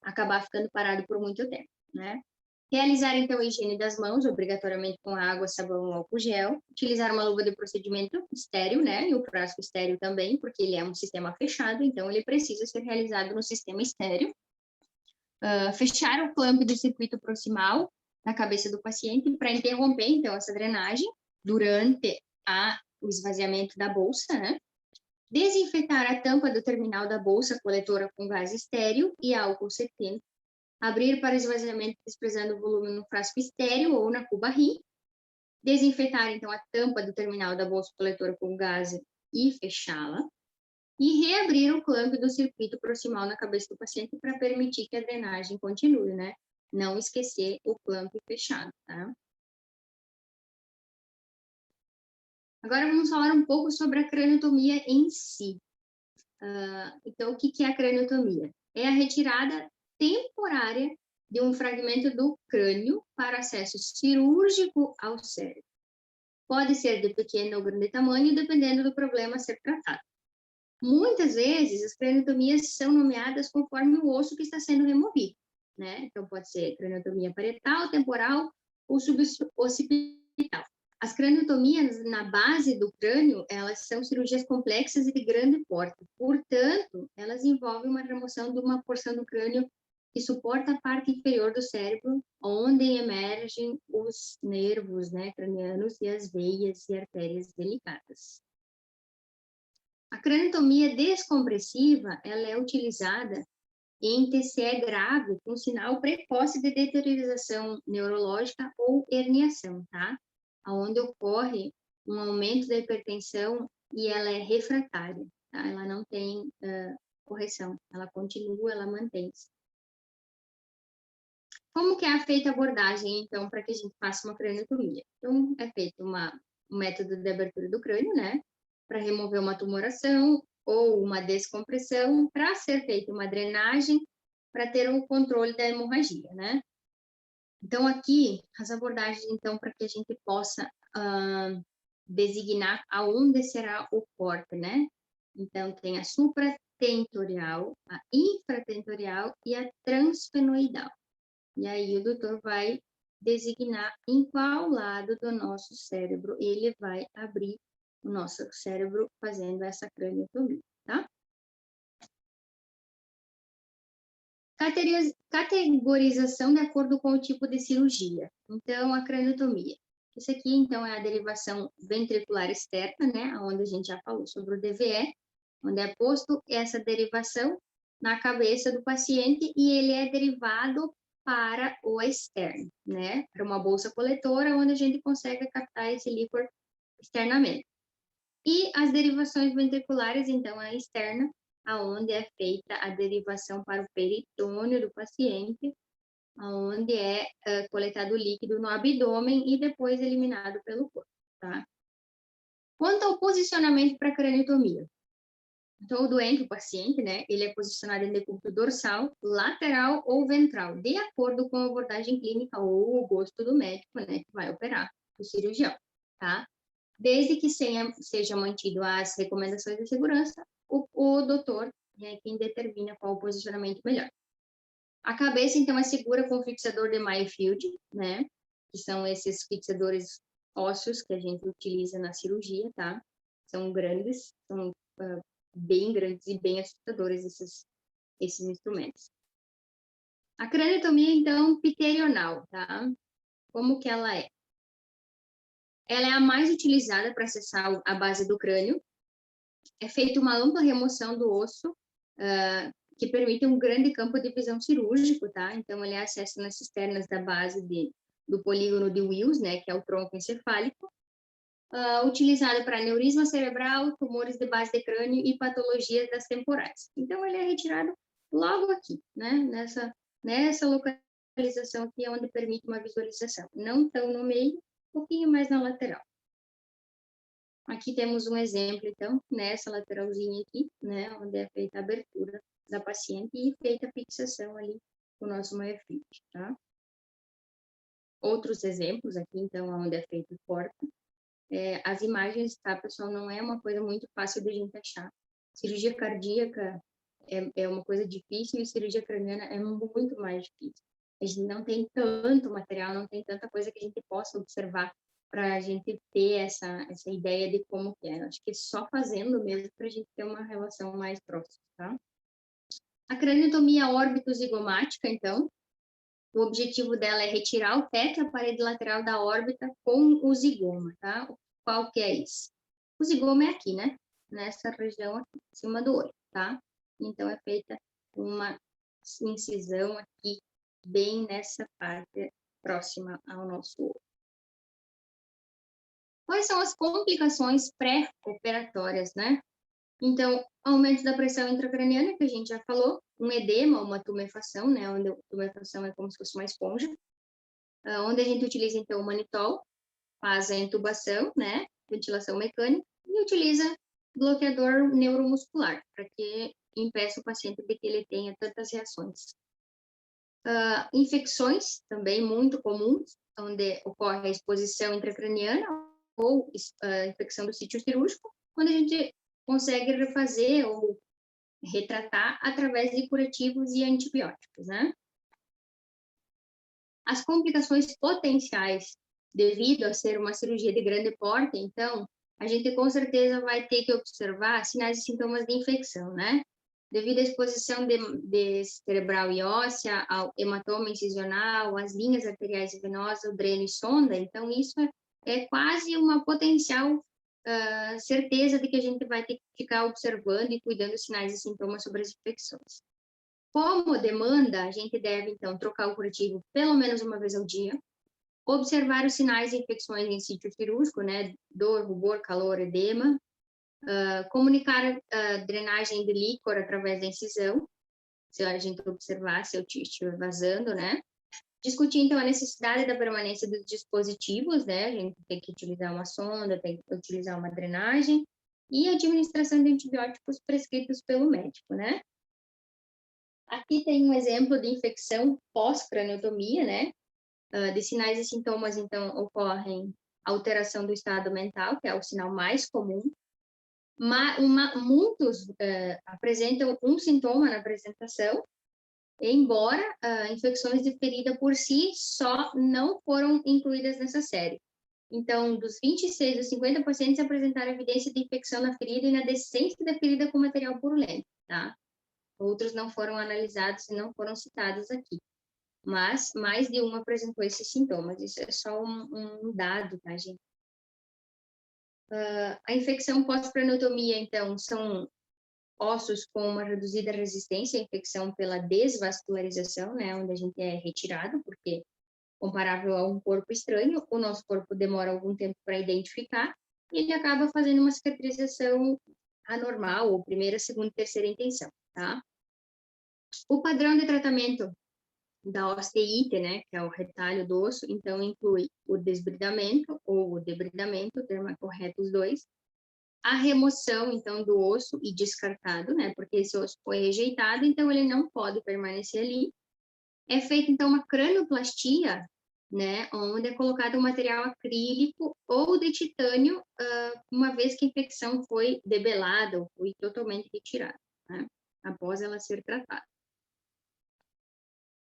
acabar ficando parado por muito tempo, né? Realizar, então, a higiene das mãos, obrigatoriamente com água, sabão ou álcool gel. Utilizar uma luva de procedimento estéril, né? E o frasco estéril também, porque ele é um sistema fechado, então ele precisa ser realizado no sistema estéril. Fechar o clamp do circuito proximal na cabeça do paciente para interromper, então, essa drenagem durante o esvaziamento da bolsa, né? Desinfetar a tampa do terminal da bolsa coletora com gás estéril e álcool 70. Abrir para esvaziamento desprezando o volume no frasco estéril ou na cuba RI. Desinfetar, então, a tampa do terminal da bolsa coletora com gás e fechá-la. E reabrir o clamp do circuito proximal na cabeça do paciente para permitir que a drenagem continue, né? Não esquecer o clamp fechado, tá? Agora vamos falar um pouco sobre a craniotomia em si. Então, o que é a craniotomia? É a retirada temporária de um fragmento do crânio para acesso cirúrgico ao cérebro. Pode ser de pequeno ou grande tamanho, dependendo do problema a ser tratado. Muitas vezes, as craniotomias são nomeadas conforme o osso que está sendo removido, né? Então, pode ser craniotomia parietal, temporal ou suboccipital. As craniotomias na base do crânio, elas são cirurgias complexas e de grande porte. Portanto, elas envolvem uma remoção de uma porção do crânio que suporta a parte inferior do cérebro, onde emergem os nervos, né, cranianos e as veias e artérias delicadas. A craniotomia descompressiva, ela é utilizada em TCE grave com sinal precoce de deteriorização neurológica ou herniação, tá? Onde ocorre um aumento da hipertensão e ela é refratária, tá? Ela não tem correção, ela continua, ela mantém-se. Como que é feita a abordagem, então, para que a gente faça uma craniotomia? Então, é feito um método de abertura do crânio, né? Para remover uma tumoração ou uma descompressão, para ser feita uma drenagem, para ter o controle da hemorragia, né? Então, aqui, as abordagens, então, para que a gente possa designar aonde será o corte, né? Então, tem a supratentorial, a infratentorial e a transfenoidal. E aí, o doutor vai designar em qual lado do nosso cérebro ele vai abrir o nosso cérebro fazendo essa craniotomia, tá? Categorização de acordo com o tipo de cirurgia. Então, a craniotomia. Isso aqui, então, é a derivação ventricular externa, né? Onde a gente já falou sobre o DVE, onde é posto essa derivação na cabeça do paciente e ele é derivado para o externo, né? Para uma bolsa coletora, onde a gente consegue captar esse líquor externamente. E as derivações ventriculares, então, a externa, aonde é feita a derivação para o peritônio do paciente, onde é coletado o líquido no abdômen e depois eliminado pelo corpo, tá? Quanto ao posicionamento para a craniotomia, então, o doente, o paciente, né, ele é posicionado em decúbito dorsal, lateral ou ventral, de acordo com a abordagem clínica ou o gosto do médico, né, que vai operar, o cirurgião, tá? Desde que seja mantido as recomendações de segurança, o doutor é quem determina qual o posicionamento melhor. A cabeça, então, é segura com fixador de Mayfield, né? Que são esses fixadores ósseos que a gente utiliza na cirurgia, tá? São grandes, são bem grandes e bem assustadores esses instrumentos. A craniotomia, então, piterional, tá? Como que ela é? Ela é a mais utilizada para acessar a base do crânio. É feita uma ampla remoção do osso, que permite um grande campo de visão cirúrgico, tá? Então, ele é acesso nas cisternas da base do polígono de Wills, né, que é o tronco encefálico, utilizado para aneurisma cerebral, tumores de base de crânio e patologias das temporais. Então, ele é retirado logo aqui, né, nessa localização aqui, onde permite uma visualização. Não tão no meio, um pouquinho mais na lateral. Aqui temos um exemplo, então, nessa lateralzinha aqui, né, onde é feita a abertura da paciente e feita a fixação ali com o nosso Maiafit, tá? Outros exemplos aqui, então, onde é feito o corte. As imagens, tá, pessoal, não é uma coisa muito fácil de a gente achar. Cirurgia cardíaca é uma coisa difícil e cirurgia craniana é muito mais difícil. A gente não tem tanto material, não tem tanta coisa que a gente possa observar para a gente ter essa ideia de como que é. Acho que só fazendo mesmo para a gente ter uma relação mais próxima, tá? A craniotomia órbito-zigomática, então, o objetivo dela é retirar o teto e a parede lateral da órbita com o zigoma, tá? Qual que é isso? O zigoma é aqui, né? Nessa região aqui, em cima do olho, tá? Então, é feita uma incisão aqui, bem nessa parte próxima ao nosso olho. Quais são as complicações pré-operatórias, né? Então, aumento da pressão intracraniana, que a gente já falou, um edema, uma tumefação, né? Onde a tumefação é como se fosse uma esponja, onde a gente utiliza, então, o manitol, faz a intubação, né? Ventilação mecânica, e utiliza bloqueador neuromuscular, para que impeça o paciente de que ele tenha tantas reações. Infecções, também muito comuns, onde ocorre a exposição intracraniana ou infecção do sítio cirúrgico, quando a gente consegue refazer ou retratar através de curativos e antibióticos, né? As complicações potenciais devido a ser uma cirurgia de grande porte, então, a gente com certeza vai ter que observar sinais e sintomas de infecção, né? Devido à exposição de cerebral e óssea, ao hematoma incisional, às linhas arteriais e venosas, o dreno e sonda, então isso é quase uma potencial certeza de que a gente vai ter que ficar observando e cuidando dos sinais e sintomas sobre as infecções. Como demanda, a gente deve, então, trocar o curativo pelo menos uma vez ao dia, observar os sinais de infecções em sítio cirúrgico, né, dor, rubor, calor, edema, comunicar a drenagem de líquor através da incisão, se a gente observar se o tio estiver vazando, né, discutir, então, a necessidade da permanência dos dispositivos, né? A gente tem que utilizar uma sonda, tem que utilizar uma drenagem e a administração de antibióticos prescritos pelo médico, né? Aqui tem um exemplo de infecção pós-craniotomia, né? De sinais e sintomas, então, ocorrem alteração do estado mental, que é o sinal mais comum. Muitos apresentam um sintoma na apresentação, embora infecções de ferida por si só não foram incluídas nessa série. Então, dos 26 a 50% se apresentaram evidência de infecção na ferida e na descendência da ferida com material purulento, tá? Outros não foram analisados e não foram citados aqui. Mas mais de um apresentou esses sintomas. Isso é só um dado, tá, gente? A infecção pós-craniotomia, então, são ossos com uma reduzida resistência à infecção pela desvascularização, né, onde a gente é retirado, porque comparável a um corpo estranho, o nosso corpo demora algum tempo para identificar e ele acaba fazendo uma cicatrização anormal, ou primeira, segunda e terceira intenção, tá? O padrão de tratamento da osteíte, né, que é o retalho do osso, então inclui o desbridamento ou o debridamento, o termo é correto os dois, a remoção, então, do osso e descartado, né? Porque esse osso foi rejeitado, então ele não pode permanecer ali. É feita, então, uma cranioplastia, né? Onde é colocado um material acrílico ou de titânio, uma vez que a infecção foi debelada ou foi totalmente retirada, né? Após ela ser tratada.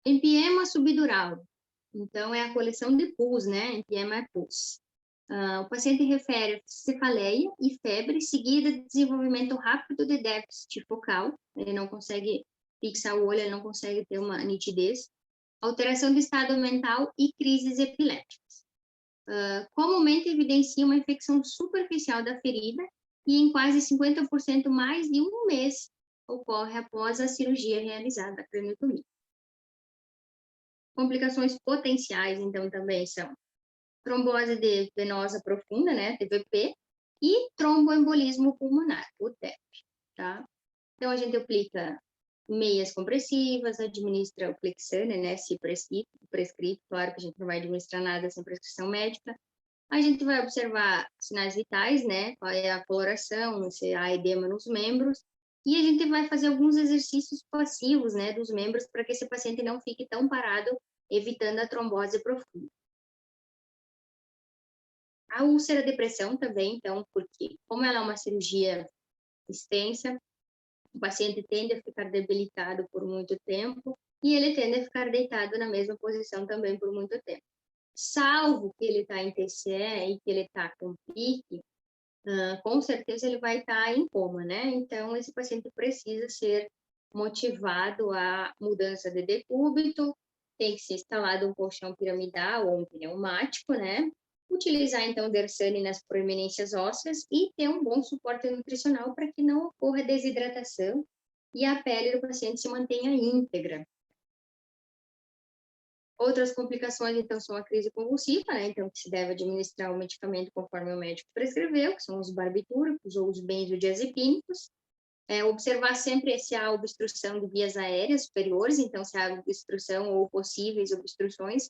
Empiema subdural. Então, é a coleção de pus, né? Empiema é pus. O paciente refere cefaleia e febre, seguida de desenvolvimento rápido de déficit focal, ele não consegue fixar o olho, ele não consegue ter uma nitidez, alteração do estado mental e crises epiléticas. Comumente evidencia uma infecção superficial da ferida e em quase 50% mais de um mês ocorre após a cirurgia realizada, a craniotomia. Complicações potenciais, então, também são trombose venosa profunda, né, TVP, e tromboembolismo pulmonar, o TEP, tá? Então, a gente aplica meias compressivas, administra o Clexane, né, se prescrito, claro que a gente não vai administrar nada sem prescrição médica. A gente vai observar sinais vitais, né, qual é a coloração, se há edema nos membros, e a gente vai fazer alguns exercícios passivos, né, dos membros, para que esse paciente não fique tão parado, evitando a trombose profunda. A úlcera depressão também, então, porque como ela é uma cirurgia extensa, o paciente tende a ficar debilitado por muito tempo e ele tende a ficar deitado na mesma posição também por muito tempo. Salvo que ele está em TCE e que ele está com pique, com certeza ele vai estar em coma, né? Então, esse paciente precisa ser motivado à mudança de decúbito, tem que ser instalado um colchão piramidal ou um pneumático, né? Utilizar, então, Dersane nas proeminências ósseas e ter um bom suporte nutricional para que não ocorra desidratação e a pele do paciente se mantenha íntegra. Outras complicações, então, são a crise convulsiva, né? Então, que se deve administrar o medicamento conforme o médico prescreveu, que são os barbitúricos ou os benzodiazepínicos. Observar sempre se há obstrução de vias aéreas superiores, então, se há obstrução ou possíveis obstruções,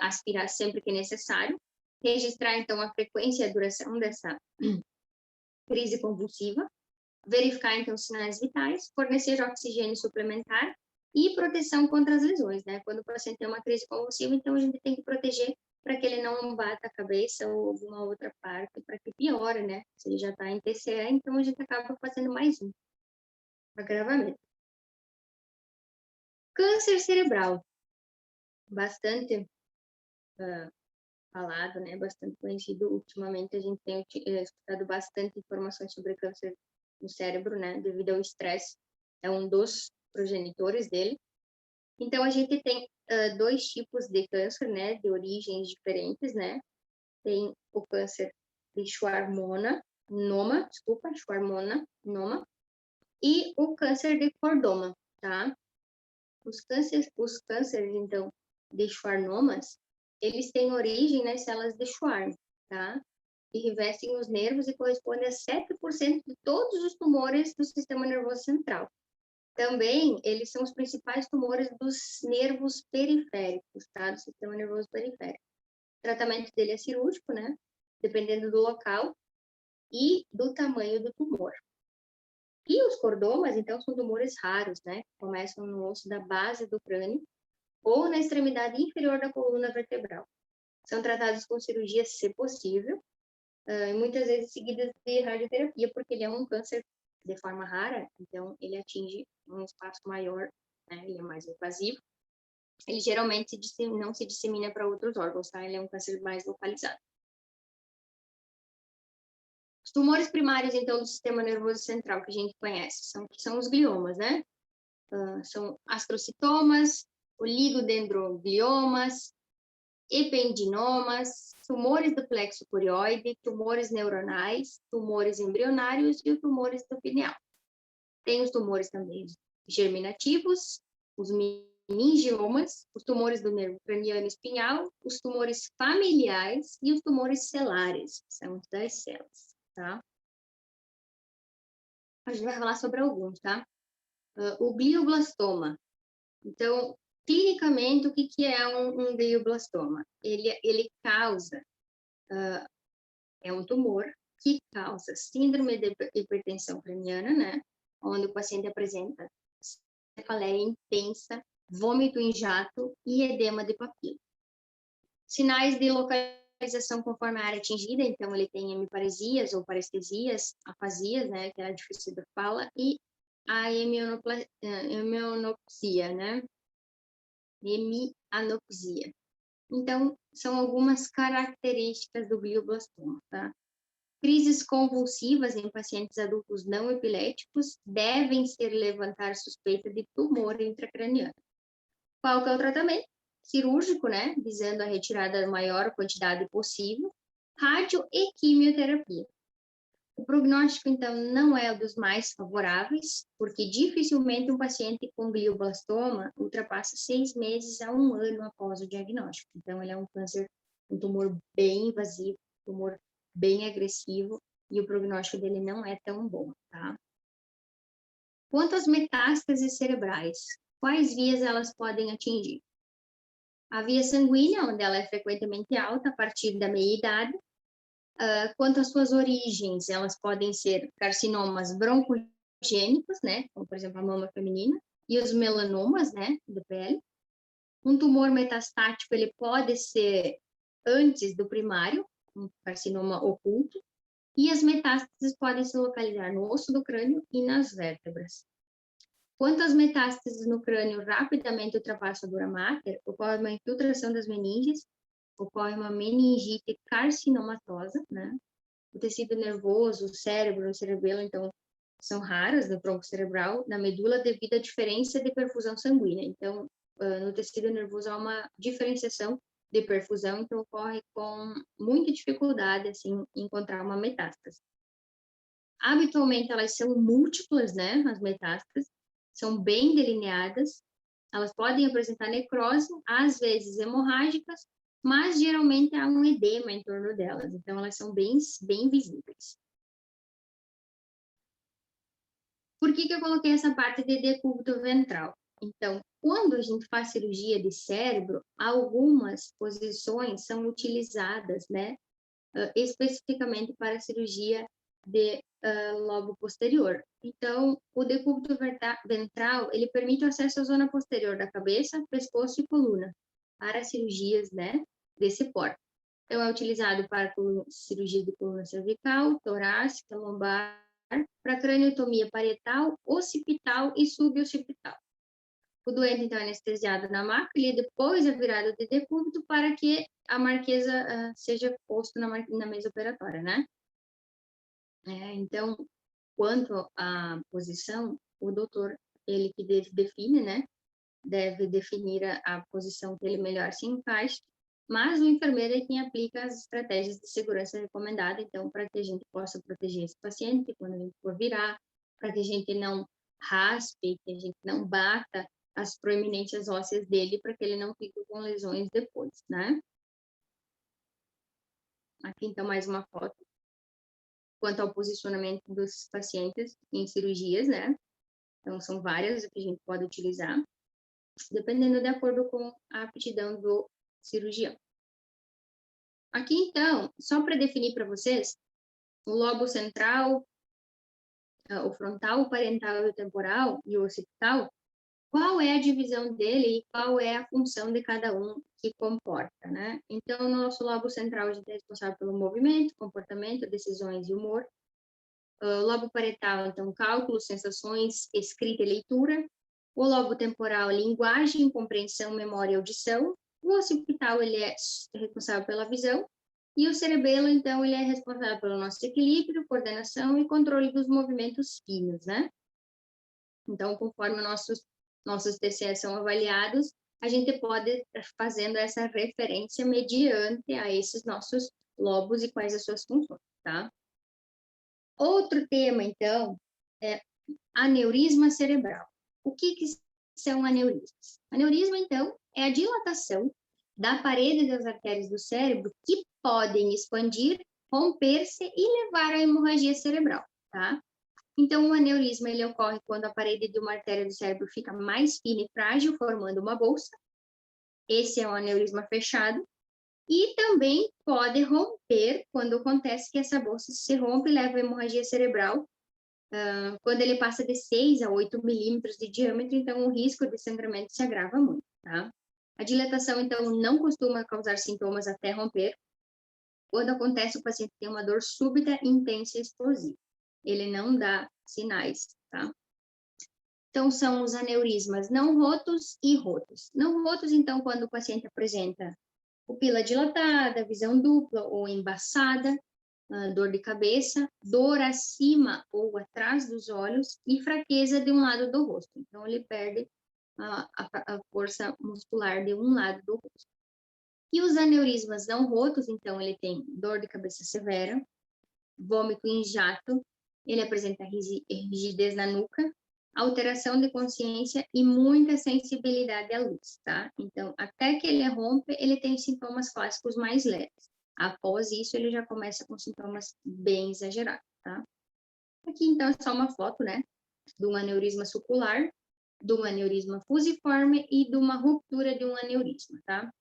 aspirar sempre que necessário. Registrar, então, a frequência e a duração dessa crise convulsiva. Verificar, então, os sinais vitais. Fornecer oxigênio suplementar e proteção contra as lesões, né? Quando o paciente tem uma crise convulsiva, então a gente tem que proteger para que ele não bata a cabeça ou alguma outra parte, para que piore, né? Se ele já está em TCE, então a gente acaba fazendo mais um agravamento. Câncer cerebral, bastante falado, né? Bastante conhecido. Ultimamente a gente tem escutado bastante informações sobre câncer no cérebro, né? Devido ao estresse, é um dos progenitores dele. Então, a gente tem dois tipos de câncer, né, de origens diferentes, né? Tem o câncer de Schwannoma, e o câncer de cordoma, tá? Os cânceres, então, de Schwannomas, eles têm origem nas células de Schwann, tá? E revestem os nervos e correspondem a 7% de todos os tumores do sistema nervoso central. Também, eles são os principais tumores dos nervos periféricos, tá? Do sistema nervoso periférico. O tratamento dele é cirúrgico, né? Dependendo do local e do tamanho do tumor. E os cordomas, então, são tumores raros, né? Começam no osso da base do crânio ou na extremidade inferior da coluna vertebral. São tratados com cirurgia, se possível, e muitas vezes seguidas de radioterapia, porque ele é um câncer de forma rara, então ele atinge um espaço maior, né? Ele é mais invasivo. Ele geralmente não se dissemina para outros órgãos, tá? Ele é um câncer mais localizado. Os tumores primários, então, do sistema nervoso central que a gente conhece, são os gliomas, né? São astrocitomas, oligodendrogliomas, ependinomas, tumores do plexo curioide, tumores neuronais, tumores embrionários e os tumores do pineal. Tem os tumores também germinativos, os meningiomas, os tumores do nervo craniano espinhal, os tumores familiares e os tumores celares, que são os das células, tá? A gente vai falar sobre alguns, tá? O glioblastoma. Então, clinicamente, o que é um glioblastoma? Ele causa, é um tumor que causa síndrome de hipertensão craniana, né? Onde o paciente apresenta cefaleia intensa, vômito em jato e edema de papila. Sinais de localização conforme a área atingida, então ele tem hemiparesias ou parestesias, afasias, né? Que é a difícil da fala, e a hemianopsia, né? Hemianopsia. Então, são algumas características do glioblastoma, tá? Crises convulsivas em pacientes adultos não epiléticos devem ser levantar suspeita de tumor intracraniano. Qual que é o tratamento? Cirúrgico, né? Visando a retirada da maior quantidade possível, rádio e quimioterapia. O prognóstico, então, não é o dos mais favoráveis, porque dificilmente um paciente com glioblastoma ultrapassa 6 meses a 1 ano após o diagnóstico. Então, ele é um câncer, um tumor bem invasivo, tumor bem agressivo, e o prognóstico dele não é tão bom, tá? Quanto às metástases cerebrais, quais vias elas podem atingir? A via sanguínea, onde ela é frequentemente alta a partir da meia-idade. Quanto às suas origens, elas podem ser carcinomas broncogênicos, né, como por exemplo a mama feminina, e os melanomas, né, da pele. Um tumor metastático, ele pode ser antes do primário, um carcinoma oculto, e as metástases podem se localizar no osso do crânio e nas vértebras. Quanto às metástases no crânio rapidamente ultrapassam a dura máter, ocorre uma infiltração das meninges, ocorre uma meningite carcinomatosa, né? O tecido nervoso, o cérebro, o cerebelo, então, são raras no tronco cerebral, na medula, devido à diferença de perfusão sanguínea. Então, no tecido nervoso há uma diferenciação de perfusão, então ocorre com muita dificuldade, assim, encontrar uma metástase. Habitualmente, elas são múltiplas, né, as metástases, são bem delineadas, elas podem apresentar necrose, às vezes hemorrágicas, mas geralmente há um edema em torno delas, então elas são bem visíveis. Por que eu coloquei essa parte de decúbito ventral? Então, quando a gente faz cirurgia de cérebro, algumas posições são utilizadas, né, especificamente para a cirurgia de lobo posterior. Então, o decúbito ventral, ele permite o acesso à zona posterior da cabeça, pescoço e coluna, para cirurgias, né, desse porte. Então, é utilizado para cirurgia de coluna cervical, torácica, lombar, para craniotomia parietal, occipital e suboccipital. O doente, então, é anestesiado na mácula e depois é virado de decúbito para que a marquesa seja posto na mesa operatória, né? Então, quanto à posição, o doutor, ele que define, né? Deve definir a posição que ele melhor se encaixa, mas o enfermeiro é quem aplica as estratégias de segurança recomendadas, então, para que a gente possa proteger esse paciente quando a gente for virar, para que a gente não raspe, que a gente não bata as proeminências ósseas dele, para que ele não fique com lesões depois, né? Aqui, então, mais uma foto. Quanto ao posicionamento dos pacientes em cirurgias, né? Então, são várias que a gente pode utilizar, dependendo de acordo com a aptidão do cirurgião. Aqui, então, só para definir para vocês, o lobo central, o frontal, o parietal e o temporal e o occipital, qual é a divisão dele e qual é a função de cada um que comporta, né? Então, no nosso lobo central, a gente é responsável pelo movimento, comportamento, decisões e humor. O lobo parietal, então, cálculo, sensações, escrita e leitura. O lobo temporal, linguagem, compreensão, memória e audição. O occipital, ele é responsável pela visão. E o cerebelo, então, ele é responsável pelo nosso equilíbrio, coordenação e controle dos movimentos finos, né? Então, conforme nossos TCEs são avaliados, a gente pode fazendo essa referência mediante a esses nossos lobos e quais as suas funções, tá? Outro tema, então, é aneurisma cerebral. O que são aneurismas? Aneurisma, então, é a dilatação da parede das artérias do cérebro que podem expandir, romper-se e levar à hemorragia cerebral, tá? Então, o aneurisma, ele ocorre quando a parede de uma artéria do cérebro fica mais fina e frágil, formando uma bolsa. Esse é um aneurisma fechado. E também pode romper quando acontece que essa bolsa se rompe e leva à hemorragia cerebral, quando ele passa de 6 a 8 milímetros de diâmetro, então o risco de sangramento se agrava muito, tá? A dilatação, então, não costuma causar sintomas até romper. Quando acontece, o paciente tem uma dor súbita, intensa e explosiva. Ele não dá sinais, tá? Então, são os aneurismas não rotos e rotos. Não rotos, então, quando o paciente apresenta pupila dilatada, visão dupla ou embaçada, dor de cabeça, dor acima ou atrás dos olhos e fraqueza de um lado do rosto. Então, ele perde a força muscular de um lado do rosto. E os aneurismas não rotos, então, ele tem dor de cabeça severa, vômito em jato, ele apresenta rigidez na nuca, alteração de consciência e muita sensibilidade à luz, tá? Então, até que ele rompe, ele tem sintomas clássicos mais leves. Após isso, ele já começa com sintomas bem exagerados, tá? Aqui, então, é só uma foto, né? De um aneurisma sucular, de um aneurisma fusiforme e de uma ruptura de um aneurisma, tá?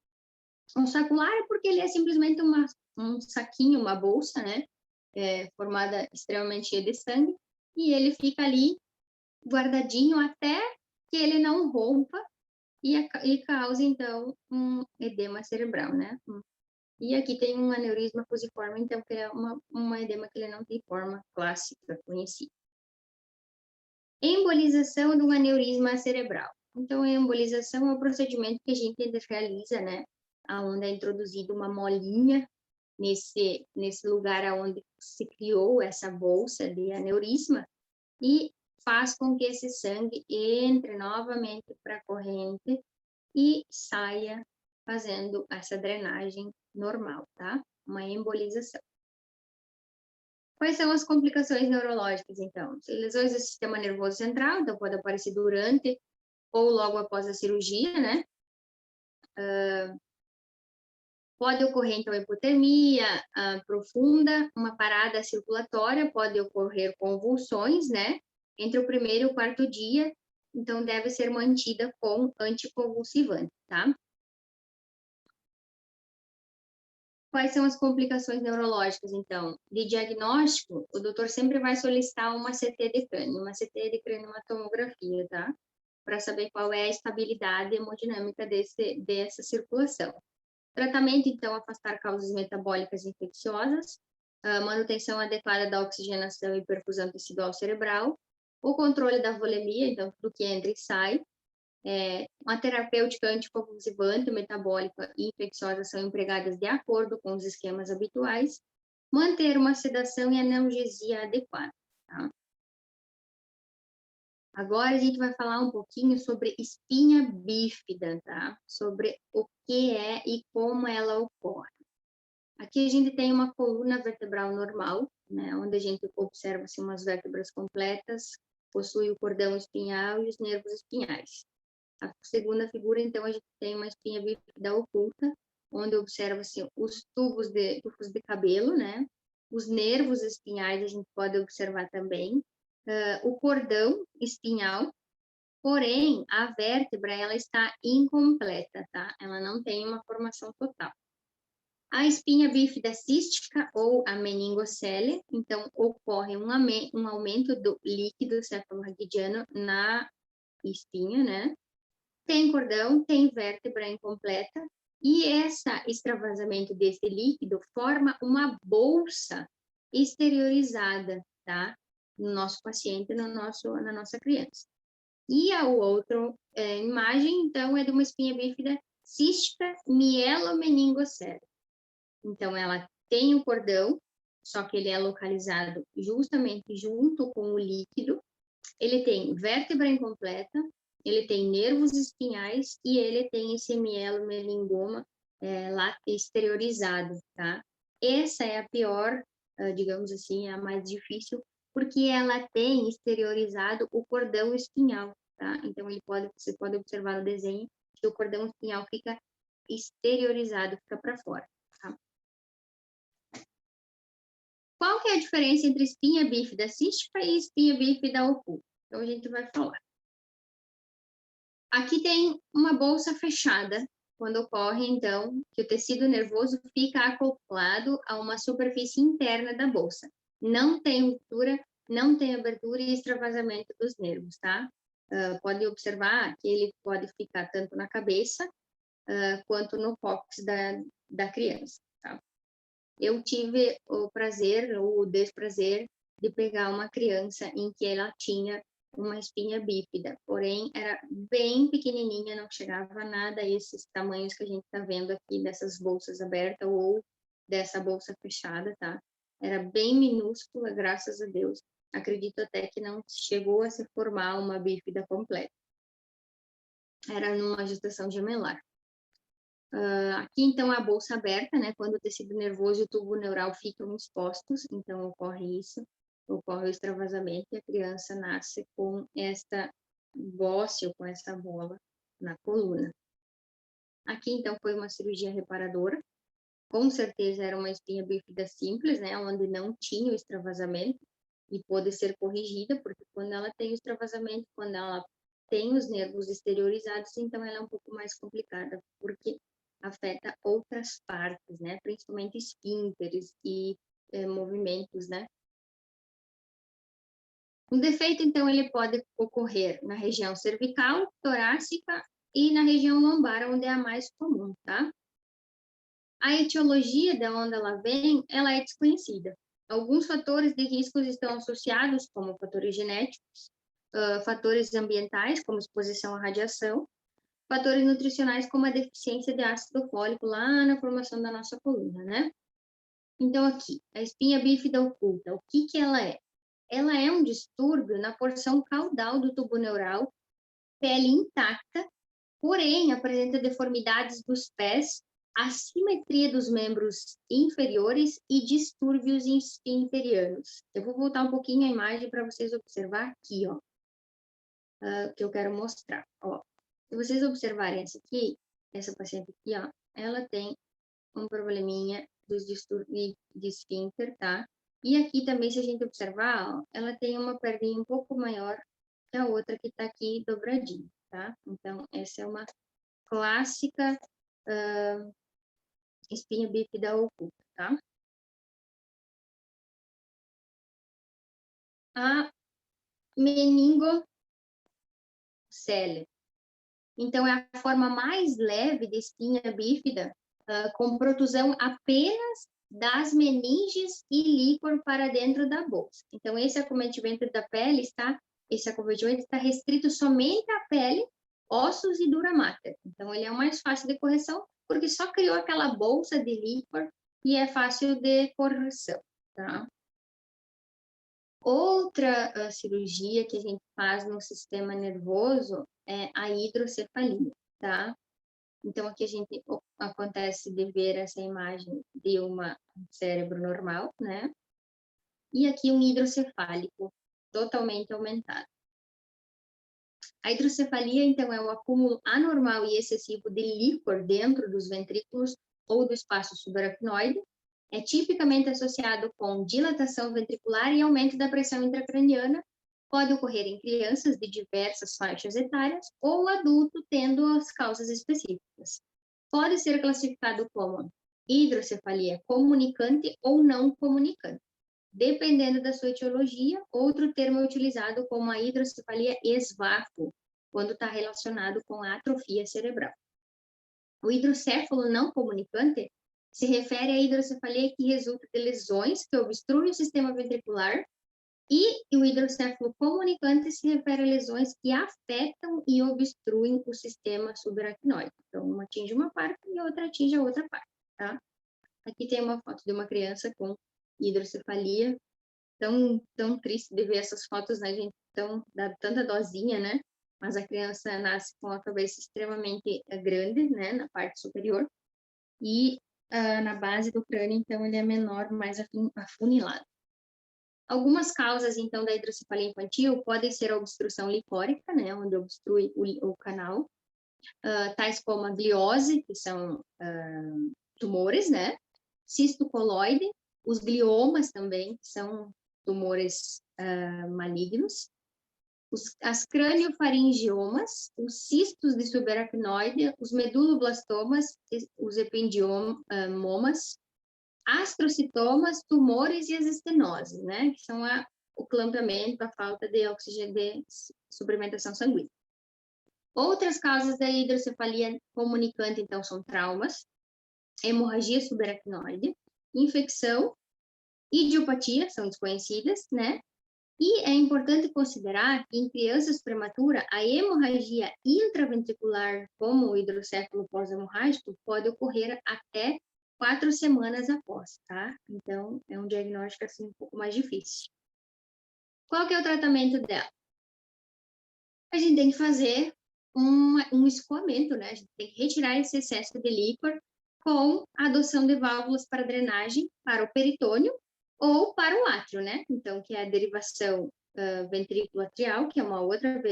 Um sacular é porque ele é simplesmente um saquinho, uma bolsa, né? Formada extremamente cheia de sangue, e ele fica ali guardadinho até que ele não rompa e cause, então, um edema cerebral, né? E aqui tem um aneurisma fusiforme, então, que é uma edema que ele não tem forma clássica conhecida. Embolização de um aneurisma cerebral. Então, a embolização é o procedimento que a gente realiza, né? Onde é introduzida uma molinha nesse lugar onde se criou essa bolsa de aneurisma e faz com que esse sangue entre novamente para a corrente e saia fazendo essa drenagem normal, tá? Uma embolização. Quais são as complicações neurológicas, então? Lesões do sistema nervoso central, então pode aparecer durante ou logo após a cirurgia, né? Pode ocorrer, então, hipotermia profunda, uma parada circulatória, pode ocorrer convulsões, né? Entre o primeiro e o quarto dia, então deve ser mantida com anticonvulsivante, tá? Quais são as complicações neurológicas, então? De diagnóstico, o doutor sempre vai solicitar uma CT de crânio, uma CT de crânio, uma tomografia, tá? Para saber qual é a estabilidade hemodinâmica dessa circulação. Tratamento, então, afastar causas metabólicas infecciosas, manutenção adequada da oxigenação e perfusão tecidual cerebral, o controle da volemia, então, tudo que entra e sai, uma terapêutica anticonvulsivante, metabólica e infecciosa são empregadas de acordo com os esquemas habituais, manter uma sedação e analgesia adequada, tá? Agora a gente vai falar um pouquinho sobre espinha bífida, tá? Sobre o que é e como ela ocorre. Aqui a gente tem uma coluna vertebral normal, né? Onde a gente observa assim, umas vértebras completas, possui o cordão espinhal e os nervos espinhais. A segunda figura, então, a gente tem uma espinha bífida oculta, onde observa-se os tubos de cabelo, né? Os nervos espinhais a gente pode observar também, o cordão espinhal, porém, a vértebra, ela está incompleta, tá? Ela não tem uma formação total. A espinha bífida cística ou a meningocele, então, ocorre um aumento do líquido cefalorraquidiano na espinha, né? Tem cordão, tem vértebra incompleta, e esse extravasamento desse líquido forma uma bolsa exteriorizada, tá? No nosso paciente, na nossa criança. E a outra imagem, então, é de uma espinha bífida cística mielomeningocele. Então, ela tem o cordão, só que ele é localizado justamente junto com o líquido. Ele tem vértebra incompleta, ele tem nervos espinhais e ele tem esse mielomeningoma lá exteriorizado, tá? Essa é a pior, digamos assim, a mais difícil, porque ela tem exteriorizado o cordão espinhal, tá? Então, você pode observar no desenho que o cordão espinhal fica exteriorizado, fica para fora, tá? Qual que é a diferença entre espinha bífida cística e espinha bífida oculta? Então, a gente vai falar. Aqui tem uma bolsa fechada, quando ocorre, então, que o tecido nervoso fica acoplado a uma superfície interna da bolsa. Não tem ruptura, não tem abertura e extravasamento dos nervos, tá? Pode observar que ele pode ficar tanto na cabeça quanto no cóccix da criança, tá? Eu tive o prazer, ou o desprazer, de pegar uma criança em que ela tinha uma espinha bífida, porém era bem pequenininha, não chegava a nada a esses tamanhos que a gente está vendo aqui dessas bolsas abertas ou dessa bolsa fechada, tá? Era bem minúscula, graças a Deus. Acredito até que não chegou a se formar uma bífida completa. Era numa gestação gemelar. Aqui, então, a bolsa aberta, né? Quando o tecido nervoso e o tubo neural ficam expostos, então ocorre isso, ocorre o extravasamento e a criança nasce com esta bócio, com essa bola na coluna. Aqui, então, foi uma cirurgia reparadora. Com certeza era uma espinha bífida simples, né? Onde não tinha o extravasamento e pode ser corrigida, porque quando ela tem o extravasamento, quando ela tem os nervos exteriorizados, então ela é um pouco mais complicada, porque afeta outras partes, né? Principalmente esfínteres e movimentos, né? O defeito, então, ele pode ocorrer na região cervical, torácica e na região lombar, onde é a mais comum, tá? A etiologia de onde ela vem, ela é desconhecida. Alguns fatores de riscos estão associados, como fatores genéticos, fatores ambientais, como exposição à radiação, fatores nutricionais, como a deficiência de ácido fólico lá na formação da nossa coluna, né? Então, aqui, a espinha bífida oculta, o que que ela é? Ela é um distúrbio na porção caudal do tubo neural, pele intacta, porém apresenta deformidades dos pés, assimetria dos membros inferiores e distúrbios esfinterianos. Eu vou voltar um pouquinho a imagem para vocês observar aqui, ó, que eu quero mostrar. Ó, se vocês observarem essa aqui, essa paciente aqui, ó, ela tem um probleminha dos distúrbios de esfíncter, tá? E aqui também, se a gente observar, ó, ela tem uma perninha um pouco maior que a outra que tá aqui dobradinha, tá? Então, essa é uma clássica espinha bífida oculta, tá? A meningocele. Então, é a forma mais leve de espinha bífida, com protusão apenas das meninges e líquor para dentro da bolsa. Então, esse acometimento da pele esse acometimento está restrito somente à pele, ossos e dura mater. Então, ele é o mais fácil de correção, porque só criou aquela bolsa de líquor e é fácil de correção, tá? Outra cirurgia que a gente faz no sistema nervoso é a hidrocefalia, tá? Então, aqui a gente acontece de ver essa imagem de um cérebro normal, né? E aqui um hidrocefálico totalmente aumentado. A hidrocefalia, então, é o acúmulo anormal e excessivo de líquor dentro dos ventrículos ou do espaço subaracnoide. É tipicamente associado com dilatação ventricular e aumento da pressão intracraniana. Pode ocorrer em crianças de diversas faixas etárias ou adulto tendo as causas específicas. Pode ser classificado como hidrocefalia comunicante ou não comunicante. Dependendo da sua etiologia, outro termo é utilizado como a hidrocefalia ex-vácuo, quando está relacionado com a atrofia cerebral. O hidrocéfalo não comunicante se refere à hidrocefalia que resulta de lesões que obstruem o sistema ventricular, e o hidrocéfalo comunicante se refere a lesões que afetam e obstruem o sistema subaracnoide. Então, uma atinge uma parte e a outra atinge a outra parte, tá? Aqui tem uma foto de uma criança com hidrocefalia. Tão triste de ver essas fotos, né, gente? Dá tanta dosinha, né? Mas a criança nasce com a cabeça extremamente grande, né, na parte superior. E na base do crânio, então, ele é menor, mais afunilado. Algumas causas, então, da hidrocefalia infantil podem ser a obstrução licórica, né, onde obstrui o canal, tais como a gliose, que são tumores, né, cisto coloide, os gliomas também, que são tumores malignos, as craniofaringiomas, os cistos de subaracnoide, os meduloblastomas, os ependiomas, astrocitomas, tumores e as estenoses, né, que são o clampeamento, a falta de oxigênio, de suplementação sanguínea. Outras causas da hidrocefalia comunicante, então, são traumas, hemorragia subaracnoide, infecção, idiopatia, são desconhecidas, né? E é importante considerar que em crianças prematuras, a hemorragia intraventricular, como o hidrocéfalo pós-hemorrágico, pode ocorrer até 4 semanas após, tá? Então, é um diagnóstico, assim, um pouco mais difícil. Qual que é o tratamento dela? A gente tem que fazer um escoamento, né? A gente tem que retirar esse excesso de líquor com a adoção de válvulas para drenagem para o peritônio ou para o átrio, né? Então, que é a derivação ventrículo atrial, que é uma outra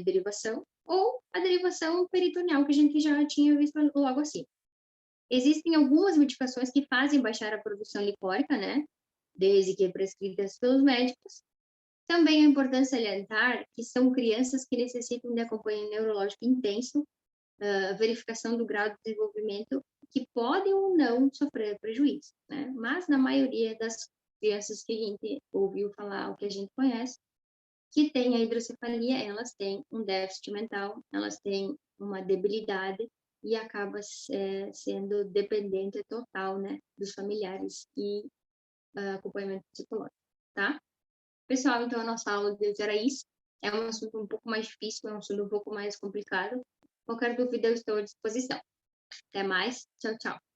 derivação, ou a derivação peritoneal, que a gente já tinha visto logo assim. Existem algumas medicações que fazem baixar a produção licórica, né? Desde que prescritas pelos médicos. Também é importante salientar que são crianças que necessitam de acompanhamento neurológico intenso, verificação do grau de desenvolvimento, que podem ou não sofrer prejuízo, né? Mas na maioria das crianças que a gente ouviu falar, o que a gente conhece, que têm a hidrocefalia, elas têm um déficit mental, elas têm uma debilidade e acaba sendo dependente total, né, dos familiares e acompanhamento psicológico, tá? Pessoal, então a nossa aula de hoje era isso. É um assunto um pouco mais difícil, é um assunto um pouco mais complicado. Qualquer dúvida eu estou à disposição. Até mais. Tchau, tchau.